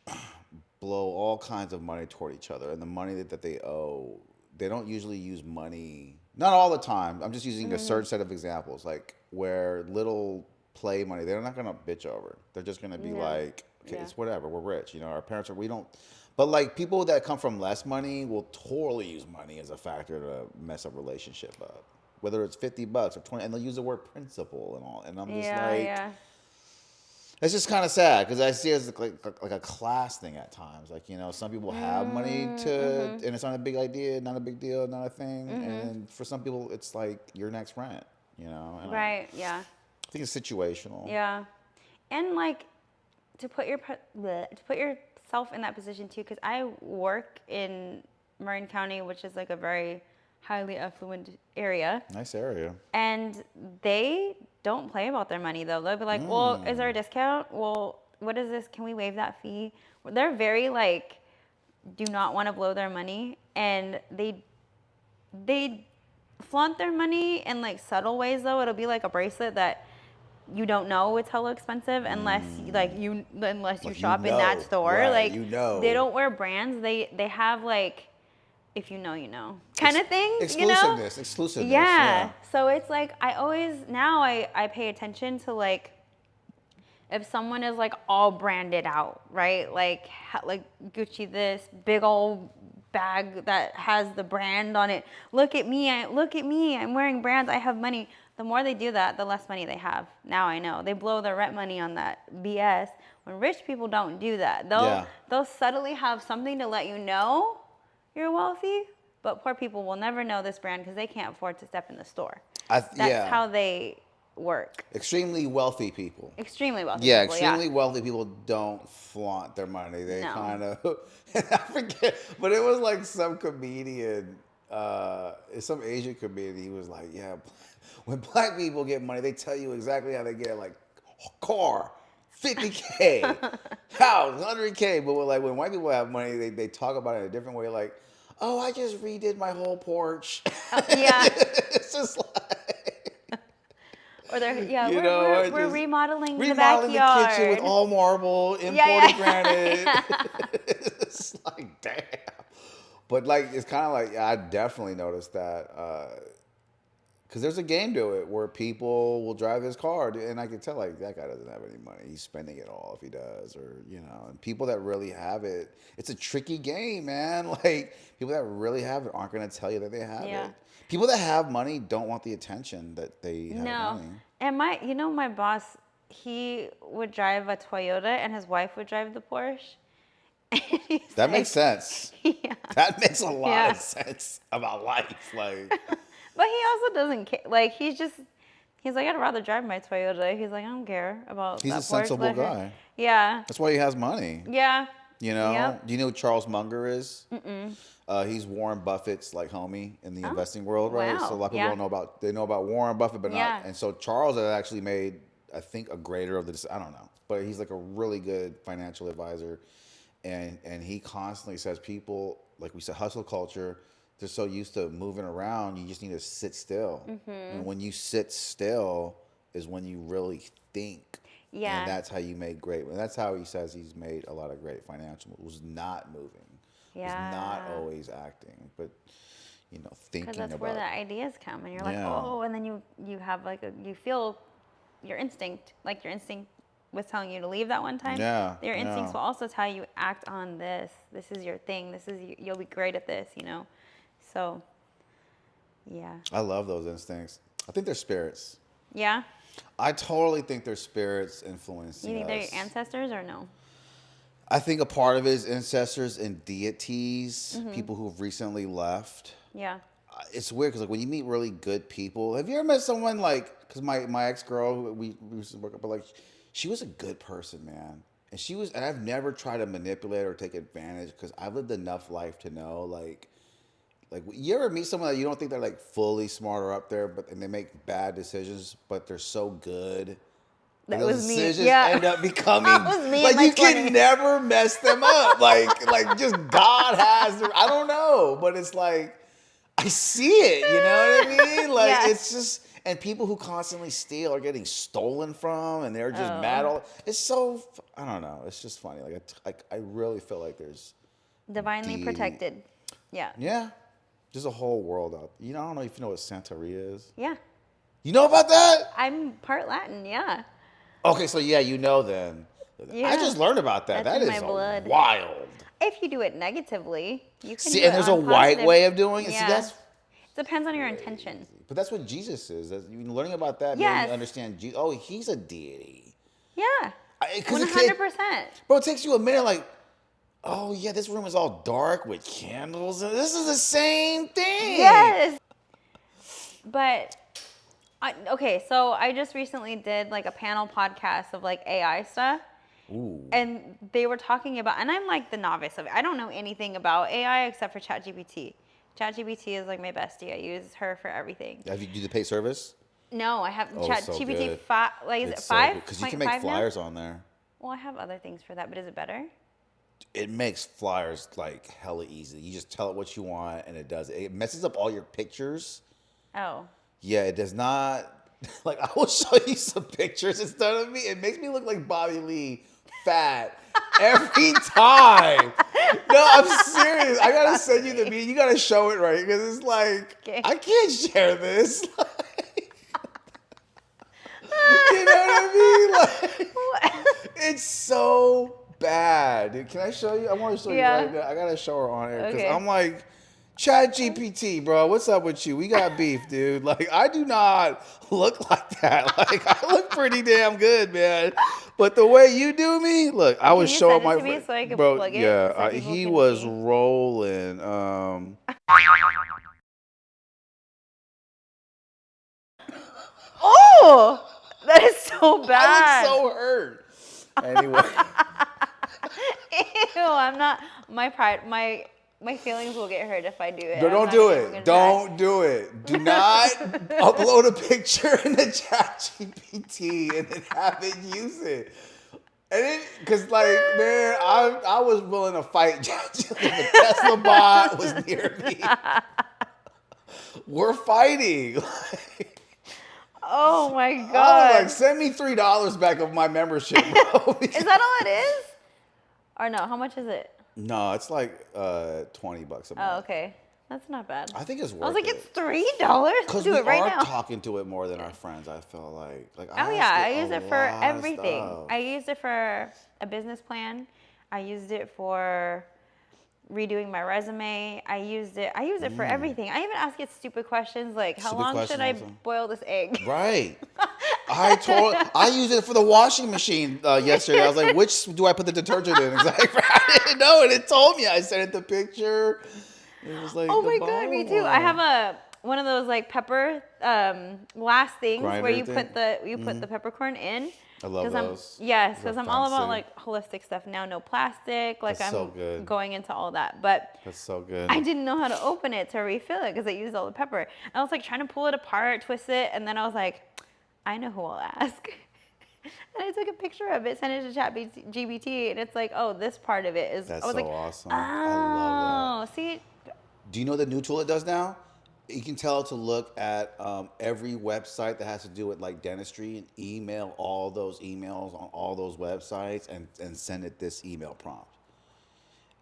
blow all kinds of money toward each other, and the money that they owe, they don't usually use money. Not all the time. I'm just using a certain set of examples, like where little play money, they're not gonna bitch over. They're just gonna be like, okay, it's whatever. We're rich, you know. Our parents are. We don't. But like people that come from less money will totally use money as a factor to mess a relationship up. Whether it's $50 or 20, and they'll use the word principle and all. And I'm just it's just kind of sad because I see it as like a class thing at times. Like, you know, some people have money and it's not a big idea, not a big deal, not a thing. And for some people, it's like your next rent, you know. And I think it's situational. Yeah, and like to put yourself in that position too, because I work in Marin County, which is like a very highly affluent area. Nice area. And they don't play about their money though. They'll be like, well, is there a discount? Well, what is this? Can we waive that fee? They're very like, do not want to blow their money. And they flaunt their money in like subtle ways though. It'll be like a bracelet that you don't know it's hella expensive unless you shop in that store. Right, like, you know. They don't wear brands. They have like, if you know, you know, kind of thing. Exclusiveness. Yeah. So it's like I pay attention to like if someone is like all branded out, right? Like Gucci, this big old bag that has the brand on it. Look at me. I'm wearing brands. I have money. The more they do that, the less money they have. Now I know. They blow their rent money on that BS. When rich people don't do that, they'll subtly have something to let you know you're wealthy, but poor people will never know this brand because they can't afford to step in the store. That's how they work. Extremely wealthy people. Extremely wealthy people. Extremely wealthy people don't flaunt their money. They kind of, I forget, but it was like some comedian, some Asian comedian, he was like, yeah, when black people get money, they tell you exactly how they get it, like car, $50K, house, $100K. But when white people have money, they talk about it in a different way. Like, oh, I just redid my whole porch. Yeah. It's just like. Or they're You know, we're remodeling the remodeling the backyard. kitchen with all marble, imported yeah. granite. It's like, damn. But like, it's kind of like, I definitely noticed that. Because there's a game to it where people will drive his car, and I can tell like that guy doesn't have any money. He's spending it all if he does, or and people that really have it, it's a tricky game, man. Like people that really have it aren't gonna tell you that they have Yeah. it. People that have money don't want the attention that they have money. And my boss, he would drive a Toyota and his wife would drive the Porsche. That makes sense. Yeah. That makes a lot Yeah. of sense about life. Like, But he also doesn't care. Like he's like, I'd rather drive my Toyota. He's like, I don't care about he's that a Porsche. sensible Let her- guy. Yeah. That's why he has money. Yeah. Yep. Do you know who Charles Munger is? Mm-mm. He's Warren Buffett's like homie in the investing world, right? wow. So a lot of people don't know about Warren Buffett, but Yeah. not. And so Charles had actually made, I think, a grader of this. I don't know, but he's like a really good financial advisor, and he constantly says people, like we said, hustle culture. They're so used to moving around, you just need to sit still. Mm-hmm. And when you sit still is when you really think. Yeah. And that's how you make great. And that's how he says he's made a lot of great financial moves. Was not moving. Yeah. Was not always acting, but thinking Because that's about. where the ideas come, and you're like, Yeah. oh, and then you have like you feel your instinct, like your instinct was telling you to leave that one time. Yeah, Your instincts yeah. will also tell you act on this. This is your thing. You'll be great at this. So, yeah. I love those instincts. I think they're spirits. Yeah. I totally think they're spirits influencing You think they're us. your ancestors or no? I think a part of it is ancestors and deities, Mm-hmm. people who've recently left. Yeah. It's weird because like when you meet really good people, have you ever met someone like? Because my ex girl, we used to work up, but like she was a good person, man, and I've never tried to manipulate or take advantage because I've lived enough life to know like you ever meet someone that you don't think they're like fully smart or up there, and they make bad decisions, but they're so good. That those was me. decisions Yeah. end up becoming That was me in like my you 20s. can never mess them up. like just God has. I don't know, but it's like I see it. You know what I mean? Like Yeah. it's just and people who constantly steal are getting stolen from, and they're just mad. It's so I don't know. It's just funny. Like I really feel like there's Divinely deity. protected. Yeah. Yeah. There's a whole world out. I don't know if you know what Santeria is. Yeah. You know about that? I'm part Latin. Yeah. Okay, so yeah, then. Yeah. I just learned about that. That's That in is my blood. wild. If you do it negatively, you can. See, do and it there's a on white positive- way of doing it. Yeah. See, that's Depends on your intention. but that's what Jesus is. Learning about that made Yes. me understand. Oh, he's a deity. Yeah. 100%. 100%. Bro, it takes you a minute. Like, oh yeah, this room is all dark with candles, and this is the same thing. Yes. But okay, so I just recently did like a panel podcast of like AI stuff. Ooh. And they were talking about, and I'm like the novice of it. I don't know anything about AI except for ChatGPT. ChatGPT is like my bestie. I use her for everything. Have you do the pay service? No, I have Oh, so ChatGPT good. 5. Like, is it It's so 5? good, 'cause you can make 5 now? flyers on there. Well, I have other things for that, but is it better? It makes flyers like hella easy. You just tell it what you want, and it does it. It messes up all your pictures. Oh. Yeah, it does not. Like, I will show you some pictures it's done of me. It makes me look like Bobby Lee, fat, every time. No, I'm serious. I gotta send you the video. You gotta show it right because it's like Okay. I can't share this. You know what I mean? Like, it's so bad. Dude, can I show you? I want to show Yeah. you right now. I gotta show her on air because Okay. I'm like, Chat GPT, bro. What's up with you? We got beef, dude. Like, I do not look like that. Like, I look pretty damn good, man. But the way you do me, look, I was you showing send it my to me so I can bro. plug it Yeah, so people he can was see? rolling. Oh, that is so I bad. look so hurt. Anyway. Ew, I'm not. My pride, my feelings will get hurt if I do it. No, I'm don't not do even it. gonna Don't do it. Do not upload a picture in the Chat GPT and then have it use it. And then, cause like, man, I was willing to fight if a Tesla bot was near me. We're fighting. Oh my I was god. like, send me $3 back of my membership, bro. Is that all it is? Or no? How much is it? No, it's like $20 a month. Oh, okay. That's not bad. I think it's I was worth like, it. it's $3. I'll Because do we it right are now. talking to it more than our friends, I feel like. Oh I yeah, ask I it use a it for lot of everything. stuff. I used it for a business plan. I used it for redoing my resume. I used it for everything. I even ask it stupid questions like, how Stupid long question should I also. boil this egg? Right. I used it for the washing machine yesterday. I was like, which do I put the detergent in? Exactly. I didn't know, and it told me. I sent it the picture. It was like Oh the my god, me bottom too. I have one. one of those like pepper glass things where Grinder you thing? put the peppercorn in. I love those. Because Real I'm all about fancy. like holistic stuff now, no plastic. Like That's so I'm good. going into all that, but That's so good. I didn't know how to open it to refill it because it used all the pepper. I was like trying to pull it apart, twist it, and then I was like, I know who I'll ask. And I took a picture of it, sent it to ChatGPT, and it's like, oh, this part of it is. That's I was so like, awesome. oh, I love that. see, Do you know the new tool it does now? You can tell it to look at every website that has to do with like dentistry and email all those emails on all those websites and send it this email prompt.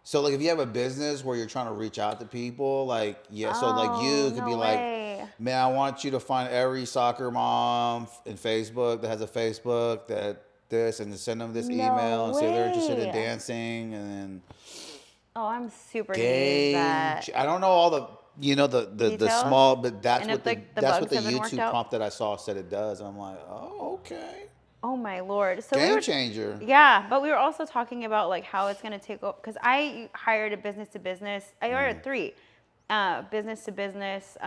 So like if you have a business where you're trying to reach out to people, like so like oh, you could be no like, way. man, I want you to find every soccer mom in Facebook that has a Facebook that this and to send them this email No and say they're interested in way. dancing and then Oh, I'm super new to game. that. I don't know all the the Details? small, but that's And what if the the that's what bugs the haven't worked YouTube out? prompt that I saw said it does. And I'm like, oh okay, Oh my lord. So we game were changer. Yeah, but we were also talking about like how it's gonna take over because I hired a business to business. I hired three business to business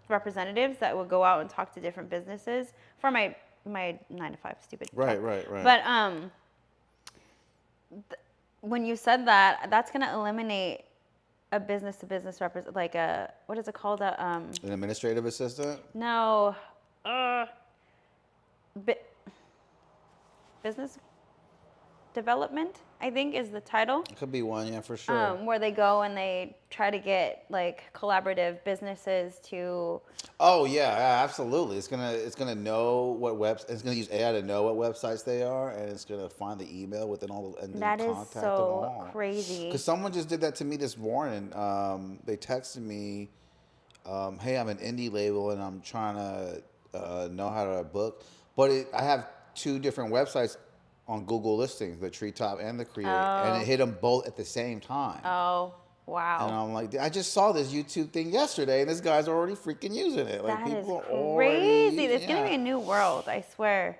representatives that would go out and talk to different businesses for my 9 to 5 stupid Right, job. right, right. But when you said that, that's gonna eliminate a business to business like a what is it called An administrative assistant. no bu- business development, I think is the title. It could be one, yeah, for sure. Where they go and they try to get like collaborative businesses to. Oh yeah, absolutely. It's gonna know what it's gonna use AI to know what websites they are, and it's gonna find the email within all and then That is contact them so all. crazy. Because someone just did that to me this morning. They texted me, "Hey, I'm an indie label and I'm trying to know how to book, but I have two different websites on Google listings, the Treetop and the Create, and Oh. it hit them both at the same time." Oh And wow, I'm like, I just saw this YouTube thing yesterday, and this guy's already freaking using it. Like that is people are already crazy. using, It's gonna be a new world, I swear.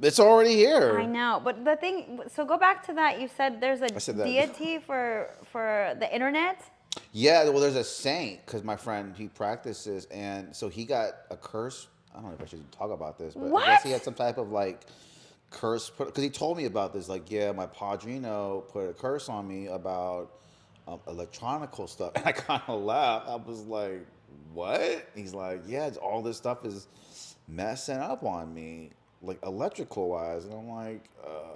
It's already here. I know, but the thing. So go back to that. You said there's a I said that. deity for the internet. Yeah, well, there's a saint because my friend he practices, and so he got a curse. I don't know if I should talk about this, but I guess he What? had some type of like curse put because he told me about this. Like, yeah, my padrino put a curse on me about electronical stuff, and I kind of laughed. I was like, "What?" He's like, "Yeah, all this stuff is messing up on me, like electrical wise," and I'm like,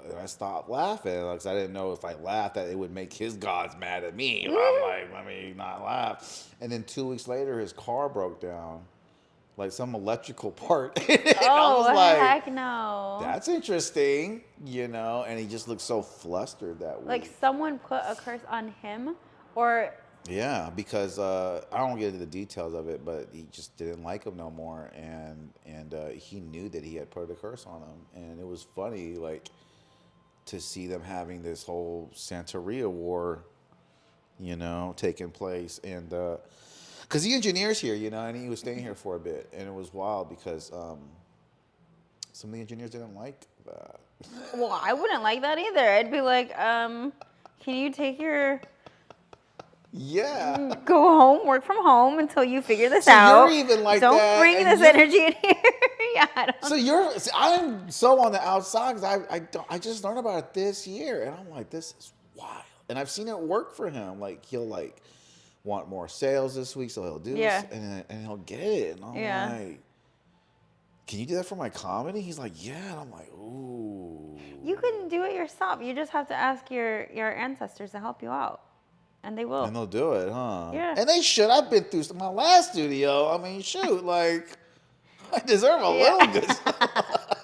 and I stopped laughing because I didn't know if I laughed that it would make his gods mad at me. I'm like, let me not laugh. And then 2 weeks later, his car broke down, like some electrical part. And I Oh was like, heck no! that's interesting, and he just looked so flustered that week. Like someone put a curse on him, or Yeah, because I don't get into the details of it, but he just didn't like him no more, and he knew that he had put a curse on him, and it was funny, like, to see them having this whole Santeria war, taking place, and because he engineers here, and he was staying here for a bit, and it was wild because some of the engineers didn't like that. well, I wouldn't like that either. I'd be like, can you take your Yeah. go home, work from home until you figure this So out. you're even like Don't that, bring and this you're- energy in here. Yeah, I don't. So I'm so on the outside because I just learned about it this year, and I'm like, this is wild, and I've seen it work for him. Like he'll like want more sales this week, so he'll do Yeah. this, and he'll get it, and I'm Yeah. like, can you do that for my comedy? He's like, yeah, and I'm like, ooh. You can do it yourself. You just have to ask your ancestors to help you out, and they will. And they'll do it, huh? Yeah. And they should. I've been through my last studio. I mean, shoot, like. I deserve a little good stuff.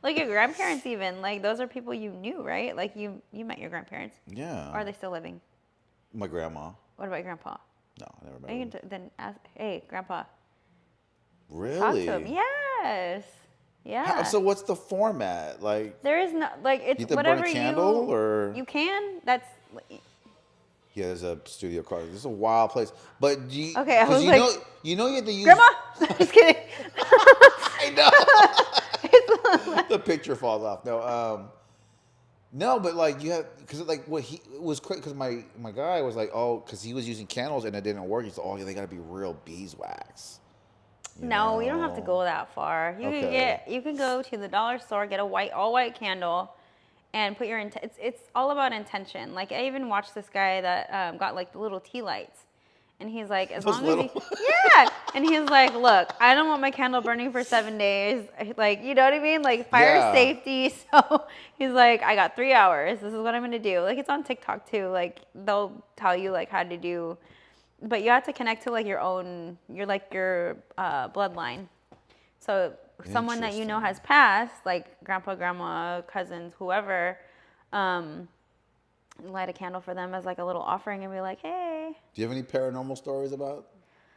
Like your grandparents even, like those are people you knew, right? Like you met your grandparents. Yeah. Or are they still living? My grandma. What about your grandpa? No, I never met You him. can then ask, hey, grandpa, Really? talk to him. Yes. Yeah. So what's the format? Like, There is no, like, you it's have to burn whatever a candle or? you can. That's, Yeah, there's a studio car. This is a wild place. But do you, okay, I because was like, you have to use. Grandma? Just kidding. I know. The picture falls off. No, but like you have, because like what he it was crazy, because my guy was like, oh, because he was using candles and it didn't work. He's like, oh, yeah, they got to be real beeswax. No, you don't have to go that far. Okay. You can go to the dollar store, get a all white candle, and put your it's all about intention. Like I even watched this guy that got like the little tea lights, and he's like, as long as you, yeah, and he's like, look, I don't want my candle burning for 7 days. Like, you know what I mean? Like fire safety. So he's like, I got 3 hours. This is what I'm gonna do. Like it's on TikTok too. Like they'll tell you like how to do. But you have to connect to like your bloodline. So someone that you know has passed, like grandpa, grandma, cousins, whoever, light a candle for them as like a little offering and be like, hey. Do you have any paranormal stories about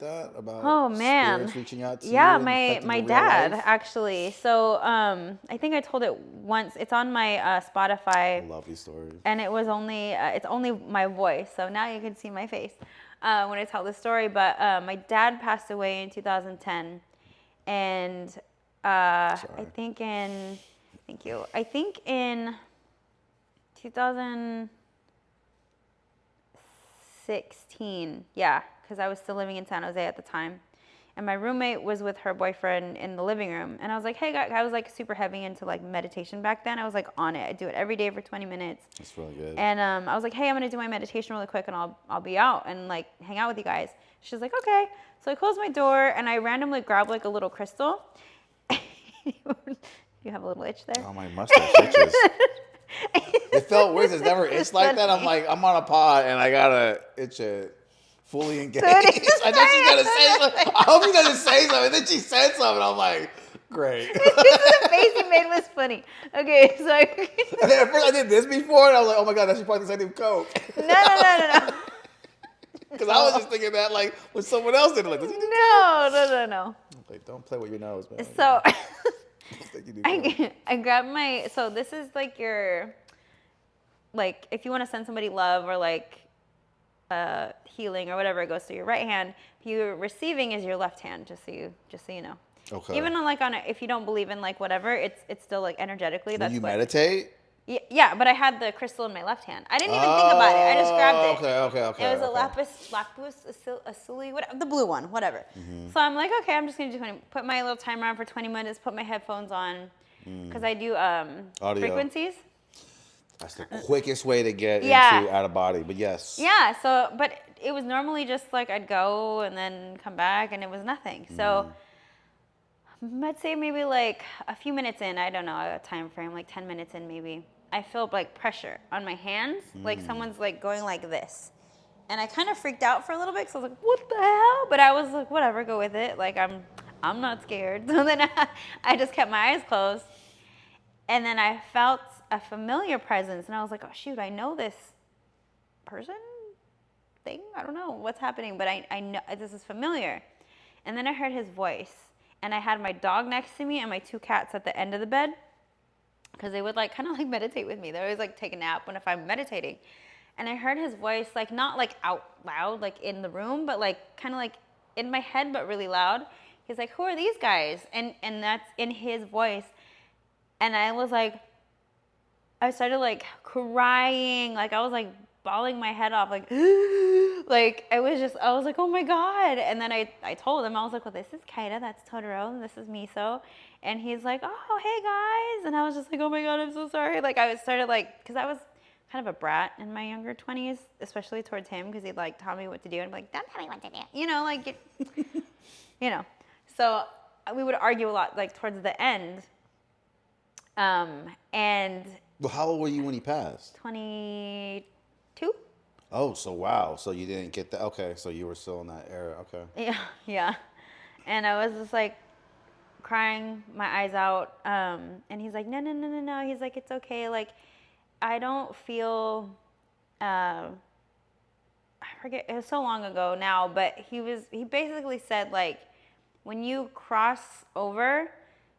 that? About Oh man, spirits reaching out to you? Yeah, and affecting my the real dad life? actually. So I think I told it once. It's on my Spotify. I love these stories. And it was only it's only my voice, so now you can see my face when I tell the story. But my dad passed away in 2010, and I think in thank you. I think in 2016, yeah, because I was still living in San Jose at the time. And my roommate was with her boyfriend in the living room. And I was like, hey, guys, I was like super heavy into like meditation back then. I was like on it. I do it every day for 20 minutes. That's really good. And I was like, hey, I'm going to do my meditation really quick and I'll be out and like hang out with you guys. She's like, okay. So I closed my door and I randomly grabbed like a little crystal. You have a little itch there? Oh, my mustache itches. It felt weird. It's never itched like that. I'm like, I'm on a pod and I got to itch it. Fully engaged. I know she's gonna say something. I hope she's gonna say something. And then she said something. I'm like, great. The face he made was funny. Okay, so and then at first I did this before, and I was like, oh my god, that should probably say Coke. No. Because I was just thinking that like when someone else did it, like, does he do No. like, don't play with your nose, man. So I grabbed my. So this is like your, like if you want to send somebody love or like healing or whatever, it goes through your right hand. You're receiving is your left hand, just so you know. Okay. Even on like if you don't believe in like whatever, it's still like energetically. Will you meditate? Yeah, but I had the crystal in my left hand. I didn't even think about it. I just grabbed it. Okay. It was a lapis lazuli, whatever, the blue one, whatever. So I'm like, okay, I'm just gonna do 20. Put my little timer on for 20 minutes. Put my headphones on, because I do audio frequencies. That's the quickest way to get into out of body, but yes. Yeah, so, but it was normally just like I'd go and then come back and it was nothing. So I'd say maybe like a few minutes in, I don't know, a time frame, like 10 minutes in maybe, I felt like pressure on my hands, like someone's like going like this. And I kind of freaked out for a little bit because I was like, what the hell? But I was like, whatever, go with it. Like I'm not scared. So then I just kept my eyes closed. And then I felt a familiar presence, and I was like, oh shoot, I know this person, thing. I don't know what's happening, but I know this is familiar. And then I heard his voice, and I had my dog next to me and my 2 cats at the end of the bed, because they would like kind of like meditate with me. They always like take a nap if I'm meditating. And I heard his voice, like not like out loud, like in the room, but like kind of like in my head, but really loud. He's like, who are these guys? And that's in his voice. And I was like, I started like crying, like I was like bawling my head off, like, like I was like, oh my God. And then I told him, I was like, well, this is Kaida, that's Totoro, and this is Miso. And he's like, oh, hey guys. And I was just like, oh my God, I'm so sorry. Like I started like, because I was kind of a brat in my younger 20s, especially towards him, because he'd like tell me what to do and be like, don't tell me what to do. You know, like, you know. So we would argue a lot, like towards the end. And well, how old were you when he passed? 22. Oh, so wow. So you didn't get that. Okay, so you were still in that era. Okay. Yeah. And I was just like, crying my eyes out. And he's like, no. He's like, it's okay. Like, I don't feel, I forget, it was so long ago now, but he basically said, like, when you cross over,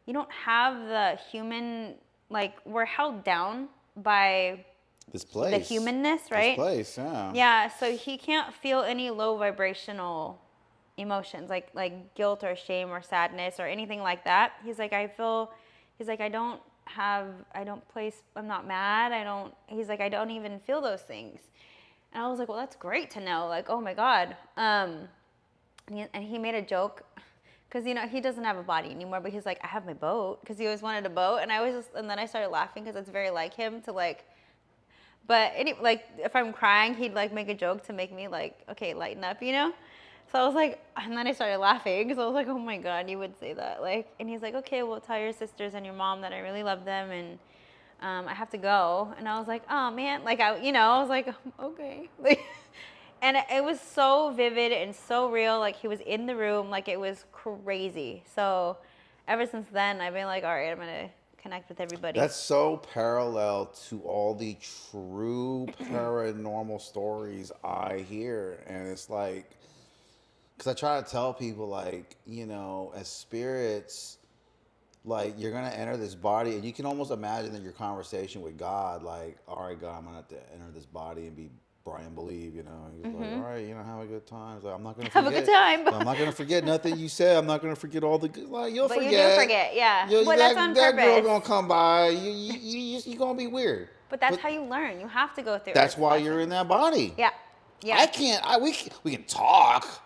you don't have the human, like, we're held down by This place. the humanness, right? This place, yeah. Yeah, so he can't feel any low vibrational emotions like guilt or shame or sadness or anything like that. He's like, I'm not mad. He's like, I don't even feel those things. And I was like, well, that's great to know. Like, oh my God. And he made a joke because, he doesn't have a body anymore, but he's like, I have my boat, because he always wanted a boat. And and then I started laughing because it's very like him to like, but like if I'm crying, he'd like make a joke to make me like, okay, lighten up, So I was like, and then I started laughing because I was like, oh my God, you would say that. Like, and he's like, okay, well, tell your sisters and your mom that I really love them, and I have to go. And I was like, oh man, like I was like, okay. Like, and it was so vivid and so real. Like he was in the room, like it was crazy. So ever since then, I've been like, all right, I'm gonna connect with everybody. That's so parallel to all the true paranormal stories I hear, and it's like, because I try to tell people, like, as spirits, like, you're going to enter this body, and you can almost imagine in your conversation with God, like, all right, God, I'm going to have to enter this body and be Brian Bleeve, He's like, all right, have a good time. He's like, I'm not going to forget. Have a good time. I'm not going to forget nothing you said. I'm not going to forget all the good, like, you'll but forget. You do forget, yeah. Well, that's on that purpose. girl going to come by. You're going to be weird. But that's how you learn. You have to go through it. That's why you're in that body. Yeah. Yeah. We can talk.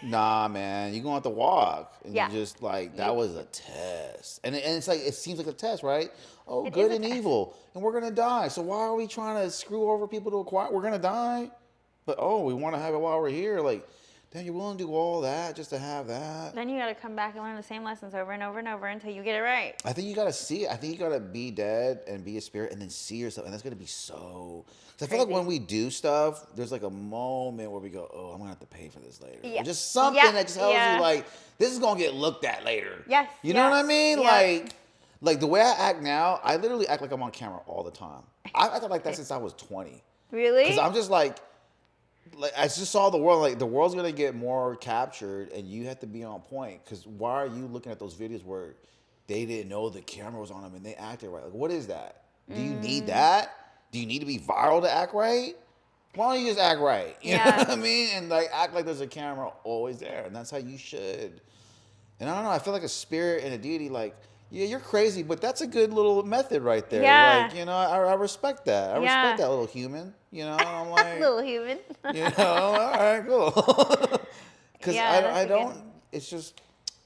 Nah, man, you're going to have to walk. And Yeah. you just like, that was a test. And it's like, it seems like a test, right? Oh, It good is a and test. evil. And we're going to die. So why are we trying to screw over people to acquire? We're going to die. But, we want to have it while we're here. Like, damn, you're willing to do all that just to have that? Then you got to come back and learn the same lessons over and over and over until you get it right. I think you got to see it. I think you got to be dead and be a spirit and then see yourself. And that's going to be so... Because I feel like when we do stuff, there's like a moment where we go, oh, I'm going to have to pay for this later. Yeah. Or just something that tells you, like, this is going to get looked at later. Yes. You know what I mean? Yeah. Like the way I act now, I literally act like I'm on camera all the time. I've acted like that since I was 20. Really? Because I'm just like, I just saw the world, like, the world's going to get more captured and you have to be on point. Because why are you looking at those videos where they didn't know the camera was on them and they acted right? Like, what is that? Do you need that? Do you need to be viral to act right? Why don't you just act right? You know what I mean? And like act like there's a camera always there. And that's how you should. And I don't know, I feel like a spirit and a deity, like, yeah, you're crazy, but that's a good little method right there. Yeah. Like, I respect that. I respect that little human. I'm like, little human. all right, cool. Because I don't, good. it's just,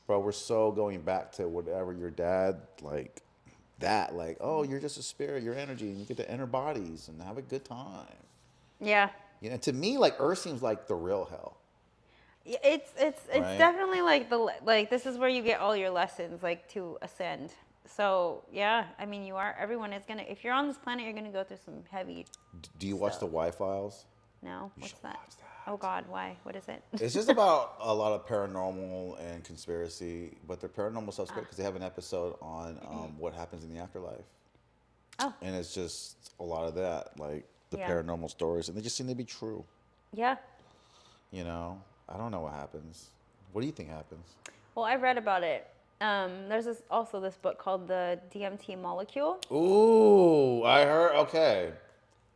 bro, we're so going back to whatever your dad, like, that, like, oh, you're just a spirit, your energy, and you get to enter bodies and have a good time. Yeah. To me, like, Earth seems like the real hell. It's Right? definitely like this is where you get all your lessons, like, to ascend. So yeah, I mean, everyone is gonna, if you're on this planet, you're gonna go through some heavy. Do you watch the Y-Files? No, what's should that? watch that. Oh God, why? What is it? It's just about a lot of paranormal and conspiracy, but the paranormal stuff's great because they have an episode on what happens in the afterlife. Oh. And it's just a lot of that, like the Yeah. paranormal stories, and they just seem to be true. Yeah. I don't know what happens. What do you think happens? Well, I read about it. There's also this book called The DMT Molecule. Ooh, I heard. Okay.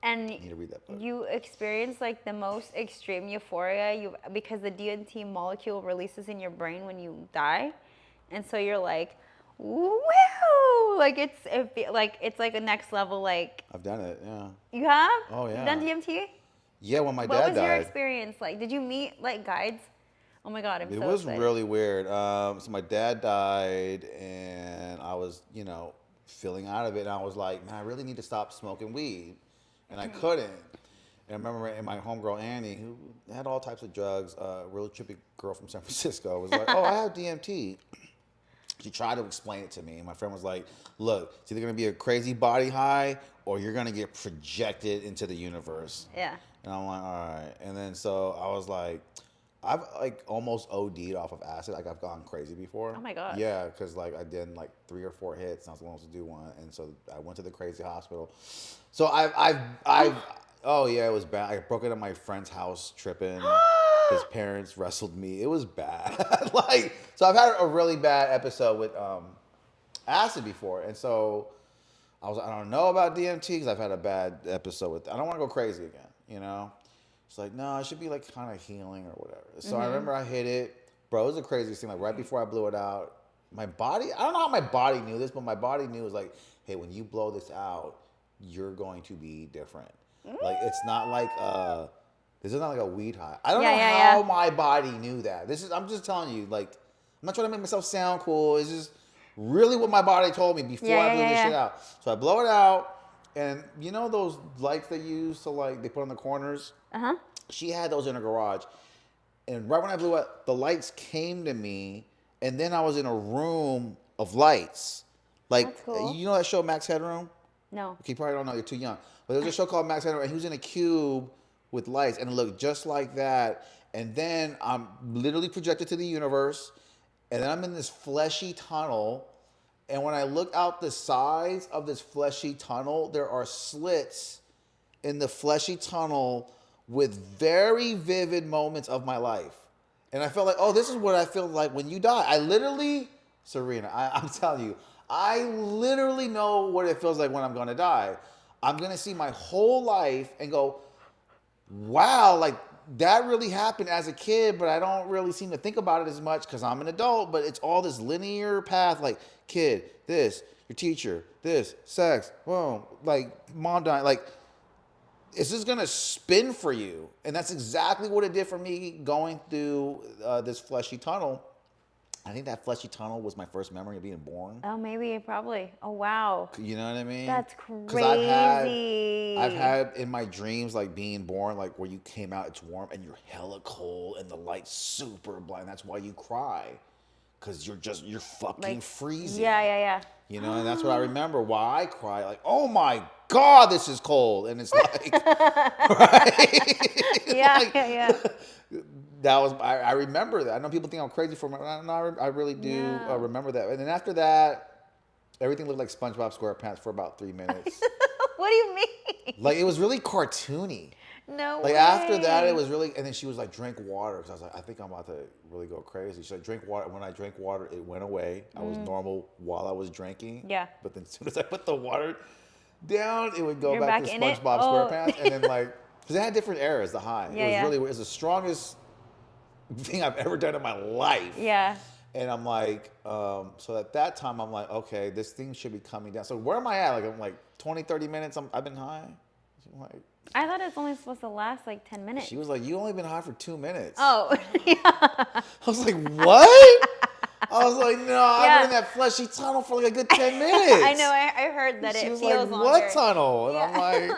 And I need to read that book. you experience like the most extreme euphoria because the DMT molecule releases in your brain when you die, and so you're like, woo! Like it's like a next level. Like I've done it. Yeah. you have? Oh, yeah. You've done DMT? Yeah, when my What dad was your died. experience like? Did you meet like guides? Oh my God, I'm It so was excited. really weird. So my dad died, and I was, feeling out of it. And I was like, man, I really need to stop smoking weed, and I couldn't. And I remember my homegirl Annie, who had all types of drugs, a real trippy girl from San Francisco, was like, "Oh, I have DMT." She tried to explain it to me, and my friend was like, "Look, it's either gonna be a crazy body high, or you're gonna get projected into the universe." Yeah. And I'm like, all right. And then so I was like, I've like almost OD'd off of acid. Like I've gone crazy before. Oh my God. Yeah, because like I did like 3 or 4 hits. And I was supposed to do one, and so I went to the crazy hospital. So I've oh yeah, it was bad. I broke into my friend's house tripping. His parents wrestled me. It was bad. Like so, I've had a really bad episode with acid before, and so I don't know about DMT because I've had a bad episode with. I don't want to go crazy again. You know. It's like, no, it should be like kind of healing or whatever. So I remember I hit it. Bro, it was the craziest thing. Like right before I blew it out, my body, I don't know how my body knew this, but my body knew it was like, hey, when you blow this out, you're going to be different. Like it's not like this is not like a weed high. I don't know how my body knew that. I'm just telling you, like, I'm not trying to make myself sound cool. It's just really what my body told me before I blew this shit out. So I blow it out. And you know those lights they use to like they put on the corners? Uh-huh. She had those in her garage. And right when I blew up, the lights came to me, and then I was in a room of lights. Like That's cool. you know that show Max Headroom? No. Okay, you probably don't know, you're too young. But there was a show called Max Headroom, and he was in a cube with lights, and it looked just like that. And then I'm literally projected to the universe, and then I'm in this fleshy tunnel. And when I look out the sides of this fleshy tunnel, there are slits in the fleshy tunnel with very vivid moments of my life. And I felt like, oh, this is what I feel like when you die. I literally, Serena, I'm telling you, I literally know what it feels like when I'm going to die. I'm going to see my whole life and go, wow, like that really happened as a kid, but I don't really seem to think about it as much because I'm an adult, but it's all this linear path, like kid, this, your teacher, this, sex, boom, like mom dying, like it's just gonna spin for you. And that's exactly what it did for me going through this fleshy tunnel. I think that fleshy tunnel was my first memory of being born. Oh, maybe, probably. Oh, wow. You know what I mean? That's 'Cause crazy. I've had in my dreams like being born, like where you came out, it's warm and you're hella cold and the light's super blind. That's why you cry, because you're fucking Like, freezing. Yeah. You know, and that's what I remember. Why I cry, like, oh my God, this is cold, and it's like, right? Yeah. That was I remember that. I know people think I'm crazy for I really do remember that. And then after that, everything looked like SpongeBob SquarePants for about 3 minutes. What do you mean? Like it was really cartoony. No Like way. after that, it was really. And then she was like, "Drink water," because I was like, "I think I'm about to really go crazy." She's like, "Drink water." When I drank water, it went away. I was normal while I was drinking. Yeah. But then as soon as I put the water down, it would go You're back back to in it? SpongeBob Oh. SquarePants, and then like, because it had different eras. The high. Yeah, It was the strongest thing I've ever done in my life. Yeah. And I'm like, so at that time, I'm like, okay, this thing should be coming down. So where am I at? Like, I'm like 20, 30 minutes. I've been high. I'm like, I thought it was only supposed to last like 10 minutes. she was like, you only been high for 2 minutes. Oh, yeah. I was like, what? I was like, no, I've Yeah. been in that fleshy tunnel for like a good 10 minutes. I know. I heard that She it was feels like, longer. what tunnel? And I'm like,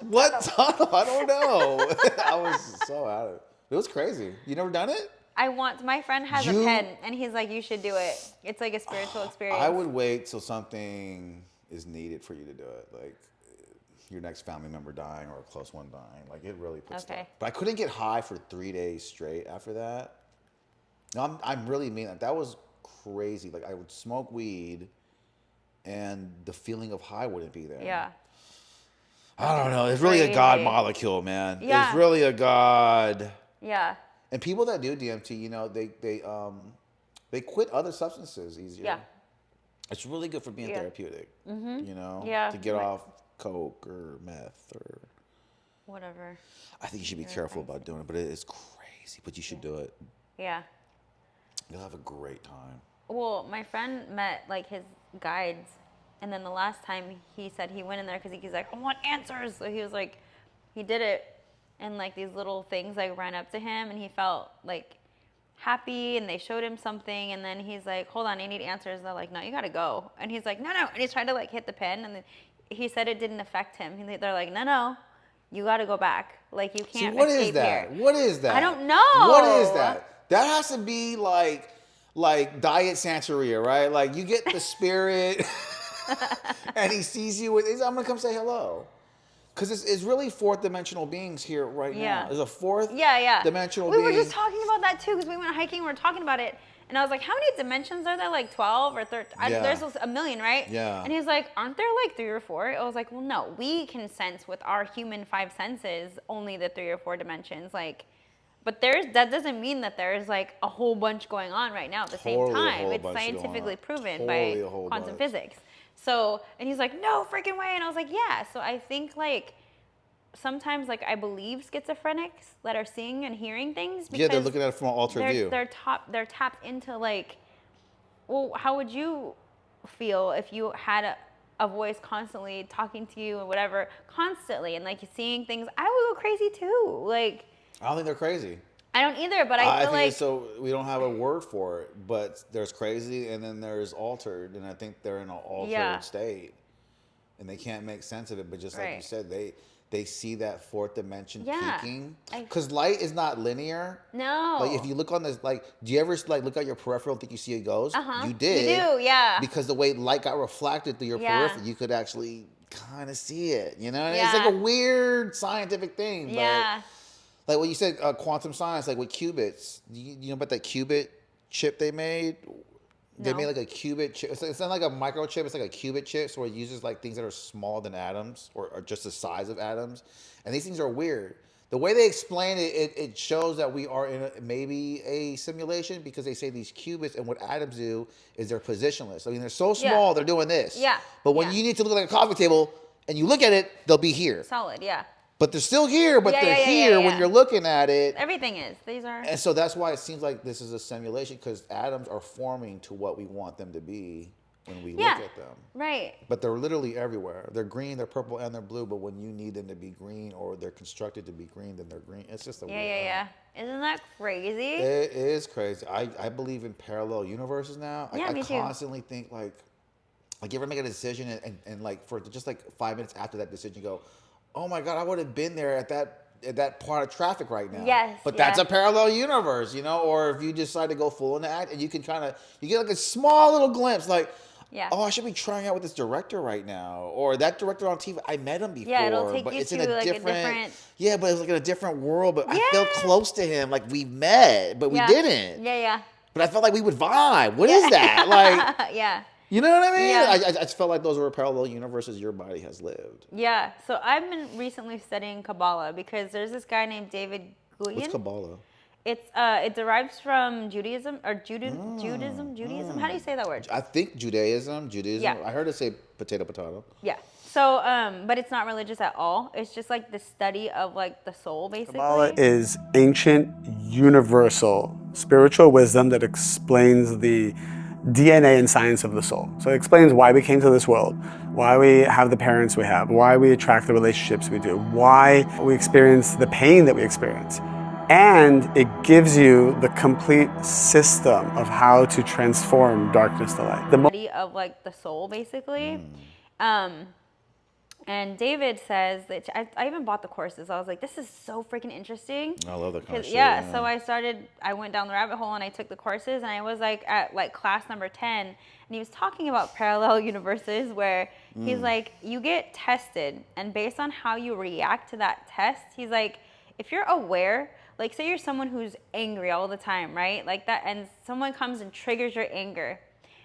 what tunnel? I don't know. I was so out of it. It was crazy. You never done it? My friend has a pen, and he's like, you should do it. It's like a spiritual experience. I would wait till something is needed for you to do it. Like your next family member dying or a close one dying. Like it really puts Okay. But I couldn't get high for 3 days straight after that. No, I'm really mean. That was crazy. Like I would smoke weed and the feeling of high wouldn't be there. Yeah. I don't know. It's really a God Crazy. molecule, man. Yeah. It's really a God. Yeah. And people that do DMT, you know, they quit other substances easier. Yeah. It's really good for being therapeutic. You know, Yeah. to get off coke or meth or Whatever. I think you should be careful about doing it, but it is crazy. But you should do it. Yeah. You'll have a great time. Well, my friend met like his guides, and then the last time he said he went in there because he's like, I want answers. So he was like, he did it, and like these little things like ran up to him, and he felt like happy, and they showed him something, and then he's like, hold on, I need answers. They're like, no, you gotta go, and he's like, no, and he's trying to like hit the pen, and then he said it didn't affect him. They're like, no, you gotta go back. Like you can't. See, what is escape that? here. What is that? I don't know. What is that? That has to be like Diet Santeria, right? Like you get the spirit, and he sees you with. I'm gonna come say hello. Because it's really fourth dimensional beings here right now. There's a fourth dimensional We being. were just talking about that too because we went hiking. We were talking about it, and I was like, "How many dimensions are there? Like 12 or 13? There's a million, right?" Yeah. And he's like, "Aren't there like 3 or 4?" I was like, "Well, no. We can sense with our human 5 senses only the 3 or 4 dimensions. Like, but that doesn't mean that there's like a whole bunch going on right now at the same time. It's scientifically proven by quantum physics." So, and he's like, "No freaking way!" And I was like, "Yeah." So I think like sometimes like I believe schizophrenics that are seeing and hearing things because they're looking at it from an altered view. They're tapped into like, well, how would you feel if you had a voice constantly talking to you and whatever constantly and like seeing things? I would go crazy too. Like, I don't think they're crazy. I don't either, but I feel like so we don't have a word for it, but there's crazy and then there's altered, and I think they're in an altered state, and they can't make sense of it. But just like you said, they see that fourth dimension peaking, because light is not linear. No. Like if you look on this, like, do you ever like look at your peripheral and think you see a ghost? You did. You do, yeah. Because the way light got reflected through your peripheral, you could actually kind of see it. You know, it's like a weird scientific thing. Yeah. But like what you said, quantum science, like with qubits. You know about that qubit chip they made? They made like a qubit chip. It's not like a microchip. It's like a qubit chip, so it uses like things that are smaller than atoms or just the size of atoms. And these things are weird. The way they explain it, it shows that we are in maybe a simulation, because they say these qubits and what atoms do is they're positionless. I mean, they're so small, they're doing this. Yeah. But when you need to look like a coffee table and you look at it, they'll be here. Solid, yeah. But they're still here, but they're here when you're looking at it. Everything is. These are. And so that's why it seems like this is a simulation, because atoms are forming to what we want them to be when we look at them. Right. But they're literally everywhere. They're green, they're purple, and they're blue. But when you need them to be green, or they're constructed to be green, then they're green. It's just a weird. Yeah. Isn't that crazy? It is crazy. I believe in parallel universes now. Yeah, me too. I constantly think like you ever make a decision and like for just like 5 minutes after that decision, you go, oh my God, I would have been there at that part of traffic right now. Yes. But that's a parallel universe, you know? Or if you decide to go full in the act, and you can you get like a small little glimpse, like, oh, I should be trying out with this director right now. Or that director on TV, I met him before. Yeah, it'll take but you it's to in like a different. Yeah, but it's like in a different world. But I felt close to him, like we met, but we didn't. Yeah. But I felt like we would vibe. What is that? Like, yeah. You know what I mean? Yeah. I just felt like those were parallel universes your body has lived. Yeah. So I've been recently studying Kabbalah because there's this guy named David Guyen. What's Kabbalah? It derives from Judaism or Judaism. How do you say that word? I think Judaism. Yeah. I heard it say potato. Yeah. So, but it's not religious at all. It's just like the study of like the soul, basically. Kabbalah is ancient, universal, spiritual wisdom that explains the DNA and science of the soul. So it explains why we came to this world, why we have the parents we have, why we attract the relationships we do, why we experience the pain that we experience. And it gives you the complete system of how to transform darkness to light. The study of like the soul, basically. And David says that I even bought the courses. I was like, this is so freaking interesting. I love that kind of shit. Yeah, so I went down the rabbit hole and I took the courses, and I was like at like class number 10, and he was talking about parallel universes where he's like, you get tested, and based on how you react to that test, he's like, if you're aware, like say you're someone who's angry all the time, right? Like that, and someone comes and triggers your anger,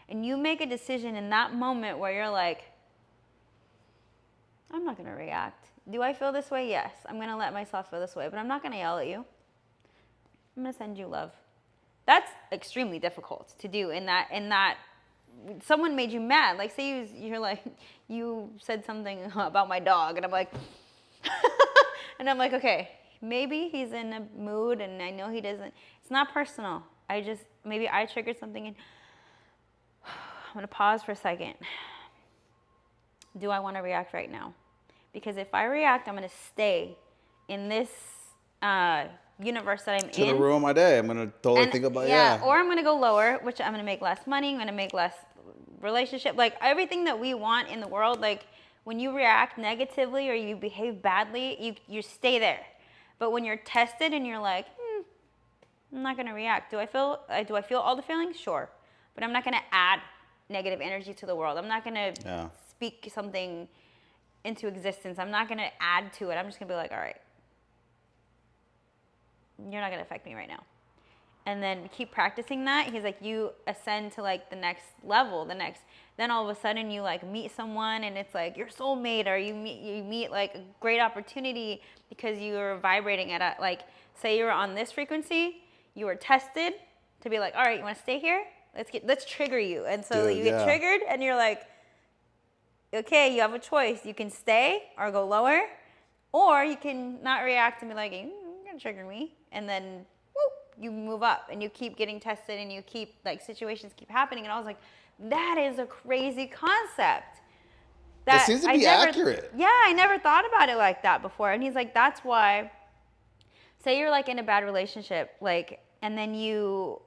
and you make a decision in that moment where you're like, I'm not going to react. Do I feel this way? Yes. I'm going to let myself feel this way, but I'm not going to yell at you. I'm going to send you love. That's extremely difficult to do in that someone made you mad. Like say you're like, you said something about my dog, and I'm like, and I'm like, okay, maybe he's in a mood and I know he doesn't. It's not personal. Maybe I triggered something, and I'm going to pause for a second. Do I want to react right now? Because if I react, I'm going to stay in this universe that I'm in. To the ruin my day. I'm going to totally think about Or I'm going to go lower, which I'm going to make less money. I'm going to make less relationship. Like everything that we want in the world, like when you react negatively or you behave badly, you stay there. But when you're tested and you're like, I'm not going to react. Do I feel all the feelings? Sure. But I'm not going to add negative energy to the world. I'm not going to speak something into existence. I'm not going to add to it. I'm just going to be like, all right, you're not going to affect me right now. And then keep practicing that. He's like, you ascend to like the next level, then all of a sudden you like meet someone and it's like your soulmate, or you meet like a great opportunity because you were vibrating at a, like, say you were on this frequency, you were tested to be like, all right, you want to stay here? Let's trigger you. And so Dude, you get triggered and you're like, okay, you have a choice. You can stay or go lower, or you can not react and be like, you're going to trigger me. And then you move up and you keep getting tested and you keep, like, situations keep happening. And I was like, that is a crazy concept. That seems to be accurate. Yeah, I never thought about it like that before. And he's like, that's why, say you're like in a bad relationship, like, and then you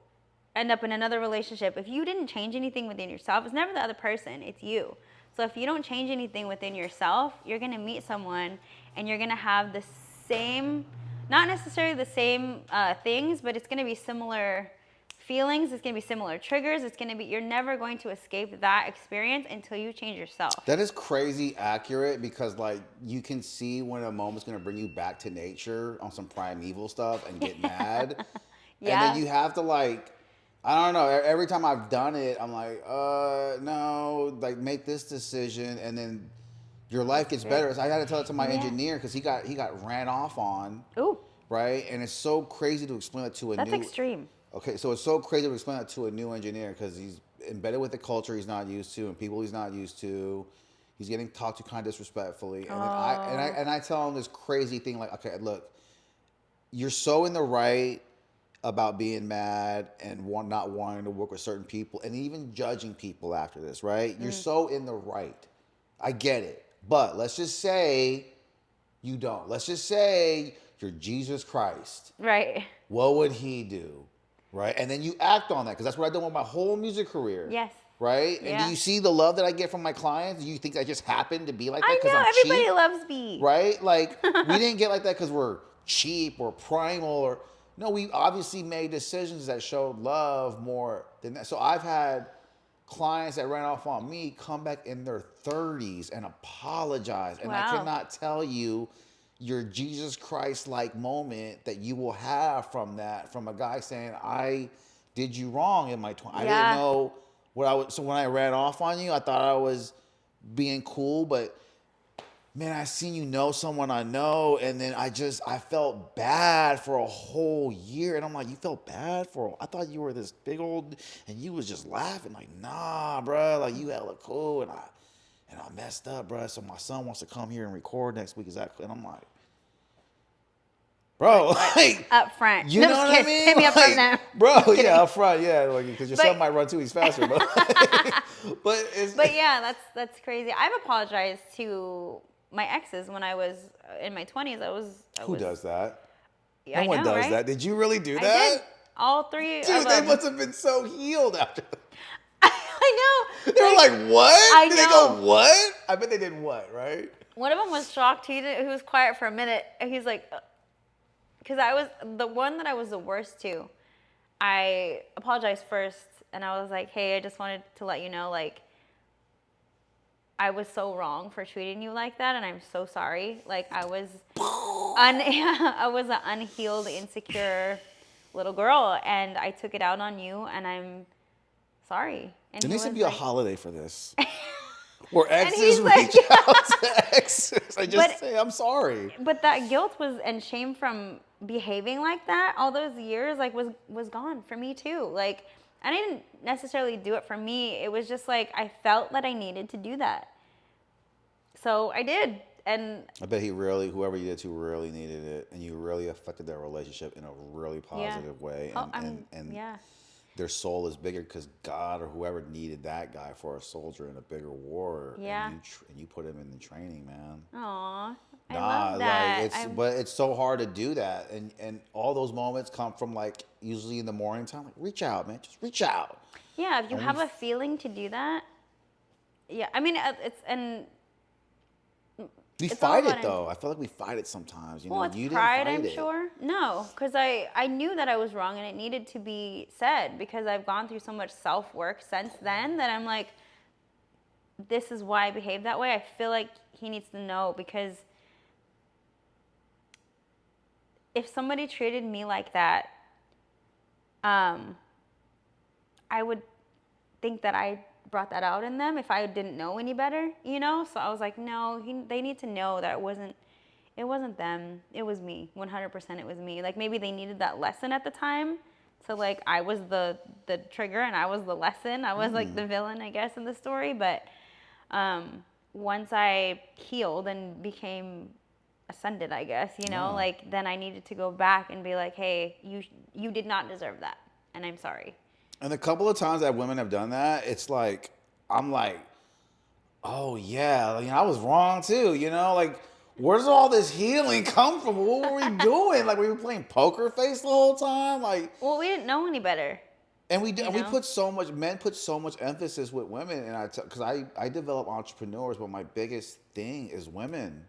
end up in another relationship. If you didn't change anything within yourself, it's never the other person, it's you. So if you don't change anything within yourself, you're going to meet someone and you're going to have the same, not necessarily the same things, but it's going to be similar feelings. It's going to be similar triggers. It's going to be, you're never going to escape that experience until you change yourself. That is crazy accurate, because like you can see when a moment's going to bring you back to nature on some primeval stuff and get mad. Yeah. And then you have to, like, I don't know, every time I've done it, I'm like, no, like, make this decision, and then your life gets better. So I had to tell it to my engineer, because he got ran off on. Ooh. Right? And it's so crazy to explain it to a That's new... extreme. Okay, so it's so crazy to explain that to a new engineer, because he's embedded with the culture he's not used to and people he's not used to. He's getting talked to kind of disrespectfully. And then I tell him this crazy thing, like, okay, look, you're so in the right about being mad and not wanting to work with certain people and even judging people after this, right? You're so in the right. I get it. But let's just say you don't. Let's just say you're Jesus Christ. Right. What would he do? Right? And then you act on that, because that's what I've done with my whole music career. Yes. Right? And do you see the love that I get from my clients? Do you think I just happened to be like that I because know, I'm everybody cheap? loves B. Right? Like, we didn't get like that because we're cheap or primal, or... No, we obviously made decisions that showed love more than that. So I've had clients that ran off on me come back in their 30s and apologize. And I cannot tell you your Jesus Christ-like moment that you will have from that, from a guy saying, I did you wrong in my 20s. I didn't know what I was. So when I ran off on you, I thought I was being cool, but man, I seen you know someone I know, and then I felt bad for a whole year. And I'm like, you felt bad I thought you were this big old, and you was just laughing like, nah, bro, like you hella cool, and I messed up, bro. So my son wants to come here and record next week, exactly. And I'm like, bro, like up front. you know what I mean? Hit me up front now. Bro, yeah, up front, yeah, like, because your son might run too, he's faster, but but yeah, that's crazy. I've apologized to my exes when I was in my 20s. Who does that? Yeah, no one does right? that. Did you really do I that? did. All three of Dude, them. they must have been so healed after. I know. They were like, what? I Did know. they go, what? I bet they did what, right? One of them was shocked. He was quiet for a minute. And he's like, because I was the one that I was the worst to. I apologized first, and I was like, hey, I just wanted to let you know, like, I was so wrong for treating you like that, and I'm so sorry. Like, I was I was an unhealed, insecure little girl, and I took it out on you, and I'm sorry. And There needs to be like, a holiday for this. Where exes he's like, reach out to exes. I just say, I'm sorry. But that guilt and shame from behaving like that all those years, like, was gone for me too. Like, I didn't necessarily do it for me. It was just like I felt that I needed to do that. So I did. And I bet whoever you did to really needed it, and you really affected their relationship in a really positive way. And their soul is bigger because God or whoever needed that guy for a soldier in a bigger war. Yeah. And you put him in the training, man. Aw, I love that. But it's so hard to do that, and all those moments come from, like, usually in the morning time. Like, reach out, man, just reach out. Yeah, if you have a feeling to do that. Yeah, I mean, we fight it though. I feel like we fight it sometimes. You know, well, it's you pride, didn't fight I'm it. sure. No, because I knew that I was wrong and it needed to be said, because I've gone through so much self-work since then that I'm like, this is why I behave that way. I feel like he needs to know, because if somebody treated me like that, I would think that I brought that out in them if I didn't know any better, you know? So I was like, no, they need to know that it wasn't them. It was me. 100% it was me. Like, maybe they needed that lesson at the time. So, like, I was the trigger and I was the lesson. I was, like, the villain, I guess, in the story. But once I healed and became ascended, I guess, you know, like, then I needed to go back and be like, hey, you did not deserve that, and I'm sorry. And the couple of times that women have done that, it's like, I'm like, oh yeah, I was wrong too, you know? Like, where's all this healing come from? What were we doing? Like, we were playing poker face the whole time? Like, well, we didn't know any better. and we put so much, men put so much emphasis with women, and because I develop entrepreneurs, but my biggest thing is women.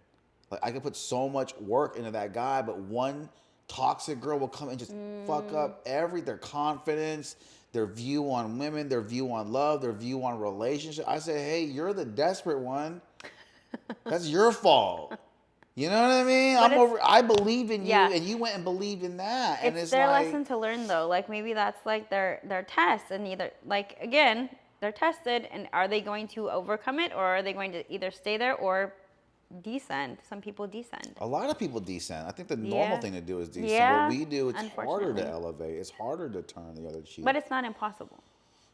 Like, I can put so much work into that guy, but one toxic girl will come and just fuck up their confidence, their view on women, their view on love, their view on relationship. I say, hey, you're the desperate one. That's your fault. You know what I mean? I believe in you, and you went and believed in that. And It's their lesson to learn, though. Like, maybe that's like their test, and either, like, again, they're tested, and are they going to overcome it, or are they going to either stay there or descend? Some people descend. A lot of people descend. I think the normal thing to do is descend. Yeah, What we do, it's harder to elevate. It's harder to turn the other cheek. But it's not impossible.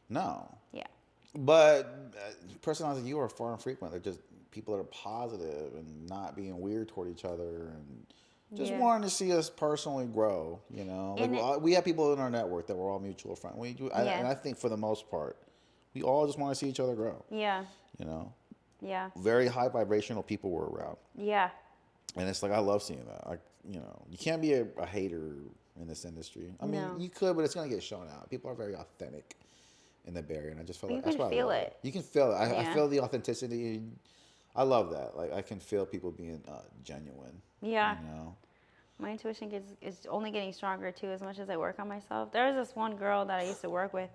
No. Yeah. But personalities like you are far and frequent. They're just people that are positive and not being weird toward each other and just wanting to see us personally grow, you know. Like, we have people in our network that we're all mutual friends. And I think for the most part, we all just want to see each other grow. Yeah. You know. Yeah. Very high vibrational people were around. Yeah. And it's like, I love seeing that. You can't be a hater in this industry. I mean, you could, but it's going to get shown out. People are very authentic in the Bay Area, and I just feel like that's why I love it. You can feel it. I feel the authenticity. I love that. Like, I can feel people being genuine. Yeah. You know? My intuition is only getting stronger, too, as much as I work on myself. There was this one girl that I used to work with.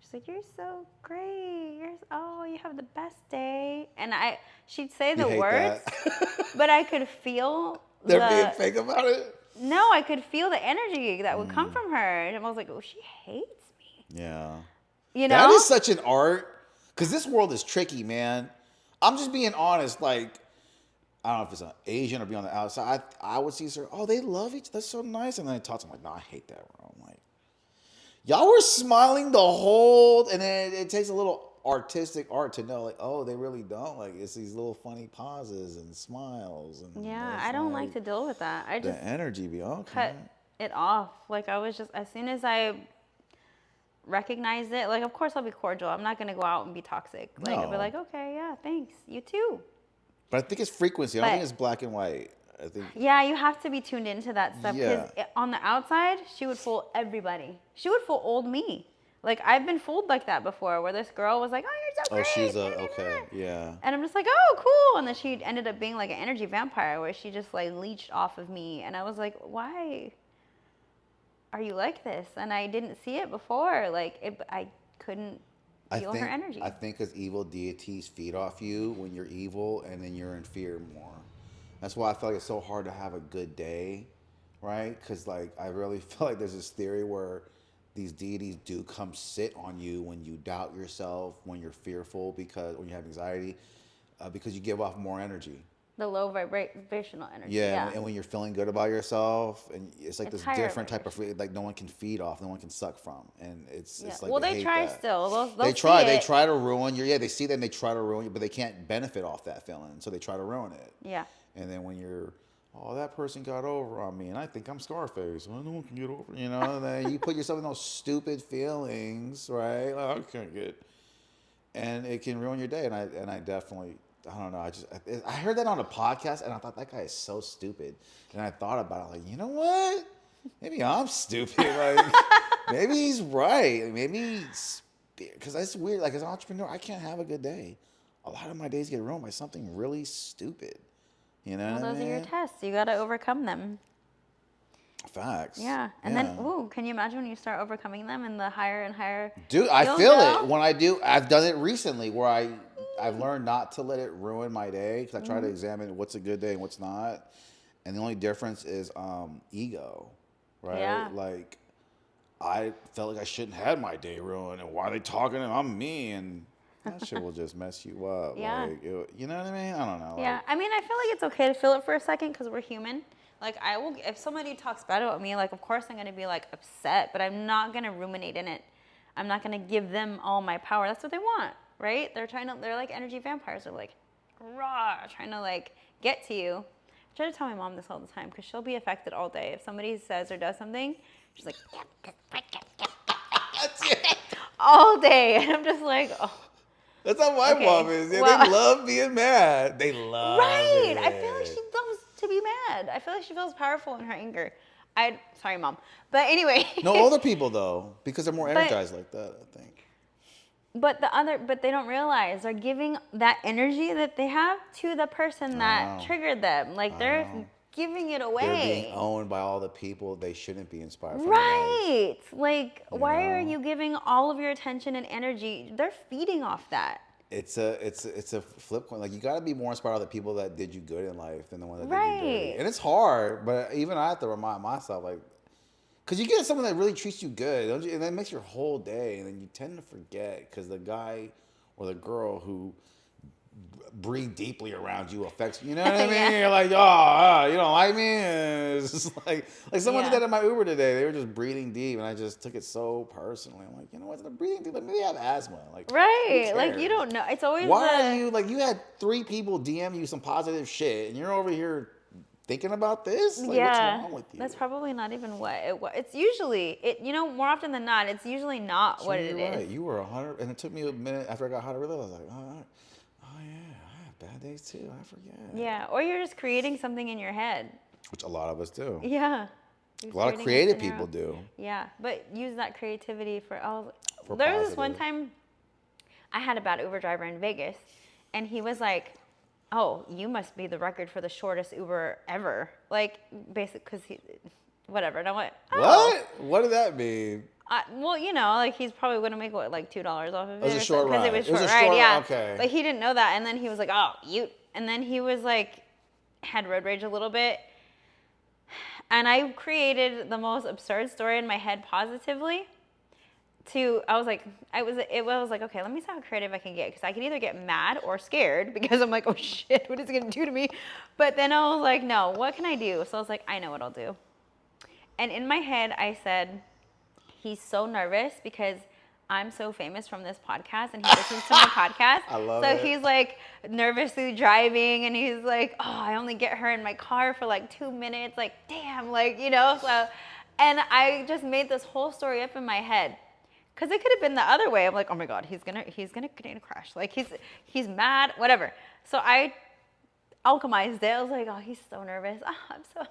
She's like, you're so great. You have the best day. And she'd say the words, but I could feel they're being fake about it? No, I could feel the energy that would come from her. And I was like, oh, she hates me. Yeah. You know? That is such an art. Because this world is tricky, man. I'm just being honest. Like, I don't know if it's an Asian or be on the outside. I would see her, oh, they love each other. That's so nice. And then I talk to them like, no, I hate that. I'm like, y'all were smiling the whole, and then it takes a little artistic art to know, like, oh, they really don't. Like, it's these little funny pauses and smiles. And yeah, I don't like to deal with that. I just the energy be cut it off. Like, I was just, as soon as I recognized it, like, of course I'll be cordial. I'm not going to go out and be toxic. Like, I'll be like, okay, yeah, thanks. You too. But I think it's frequency. I don't think it's black and white. I think. Yeah, you have to be tuned into that stuff. Because on the outside, she would fool everybody. She would fool old me. Like, I've been fooled like that before, where this girl was like, oh, you're so great. Oh, she's okay, yeah. And I'm just like, oh, cool. And then she ended up being like an energy vampire, where she just like leached off of me. And I was like, why are you like this? And I didn't see it before. Like, I couldn't feel her energy. I think because evil deities feed off you when you're evil, and then you're in fear more. That's why I feel like it's so hard to have a good day, right? Because, like, I really feel like there's this theory where these deities do come sit on you when you doubt yourself, when you're fearful, when you have anxiety, because you give off more energy. The low vibrational energy. Yeah, and when you're feeling good about yourself, and it's like this different type of like no one can feed off, no one can suck from, and it's like, well, they try that. Still. They try to ruin your they see that and they try to ruin you, but they can't benefit off that feeling, so they try to ruin it. Yeah. And then when you're, oh, that person got over on me, and I think I'm Scarface. Well, no one can get over, you know. And then you put yourself in those stupid feelings, right? Like, I can't get, and it can ruin your day. And I definitely, I don't know. I heard that on a podcast, and I thought, that guy is so stupid. And I thought about it, like, you know what? Maybe I'm stupid. Like, maybe he's right. Maybe, because that's weird. Like, as an entrepreneur, I can't have a good day. A lot of my days get ruined by something really stupid. You know what I mean? Those are your tests. You got to overcome them. Facts. Yeah. And then, can you imagine when you start overcoming them and the higher and higher? Dude, I feel it when I do. I've done it recently where I've learned not to let it ruin my day because I try to examine what's a good day and what's not. And the only difference is ego, right? Yeah. Like, I felt like I shouldn't have my day ruined, and why are they talking and I'm me, and that shit will just mess you up. Yeah. Like, you know what I mean? I don't know. Yeah, Like, I mean, I feel like it's okay to feel it for a second because we're human. Like, I will, if somebody talks bad about me, like, of course I'm gonna be like upset, but I'm not gonna ruminate in it. I'm not gonna give them all my power. That's what they want, right? They're like energy vampires. They're like, raw, trying to like get to you. I try to tell my mom this all the time because she'll be affected all day. If somebody says or does something, she's like, all day. And I'm just like, oh. that's how my Okay, mom is. Yeah, well- they love being mad. They love Right. it. I feel like she loves to be mad. I feel like she feels powerful in her anger. Sorry, Mom. But anyway. No, older people though, because they're more energized like that, I think. But they don't realize they're giving that energy that they have to the person that know. triggered them. Like they're giving it away. They're being owned by all the people they shouldn't be inspired from. Right. Like, why are know? you giving all of your attention and energy? They're feeding off that. It's a flip coin. Like, you got to be more inspired by the people that did you good in life than the ones that did you dirty. Right. And it's hard, but even I have to remind myself, like, because you get someone that really treats you good, don't you? And that makes your whole day, and then you tend to forget because the guy or the girl who breathe deeply around you affects you know what I mean? Yeah. You're like, oh, you don't like me? And it's just like someone did Yeah. that in my Uber today. They were just breathing deep, and I just took it so personally. I'm like, you know what? They're breathing deep. Like, maybe I have asthma. Like, Right. who Like, you cares? don't know. It's always Why are you like, you had 3 people DM you some positive shit, and you're over here thinking about this? Like, what's wrong with you? That's probably not even what it was. It's usually, more often than not, it's usually not what it You're right. is. You were 100, and it took me a minute after I got how to realize. I was like, oh yeah, I have bad days too. I forget. Yeah, or you're just creating something in your head. Which a lot of us do. Yeah. A lot of creative people do. Yeah, but use that creativity for all. For There was this one positive. time I had a bad Uber driver in Vegas, and he was like, "Oh, you must be the record for the shortest Uber ever." Like, basically, because he, whatever. And I went, "Oh." What? What did that mean? Well, like he's probably going to make like $2 off of it. It was a or short something, 'cause ride. It was It was short a ride, short- yeah. okay. But he didn't know that, and then he was like, "Oh, you," and then he was like, had road rage a little bit, and I created the most absurd story in my head positively. I was like, okay, let me see how creative I can get, because I can either get mad or scared, because I'm like, oh shit, what is it gonna do to me? But then I was like, no, what can I do? So I was like, I know what I'll do. And in my head, I said, he's so nervous because I'm so famous from this podcast, and he listens to my podcast. I love so it. he's like nervously driving, and he's like, oh, I only get her in my car for like 2 minutes. Like, damn, like, so, and I just made this whole story up in my head. Because it could have been the other way. I'm like, oh my God, he's gonna crash. Like, he's mad, whatever. So I alchemized it. I was like, oh, he's so nervous. Oh, I'm so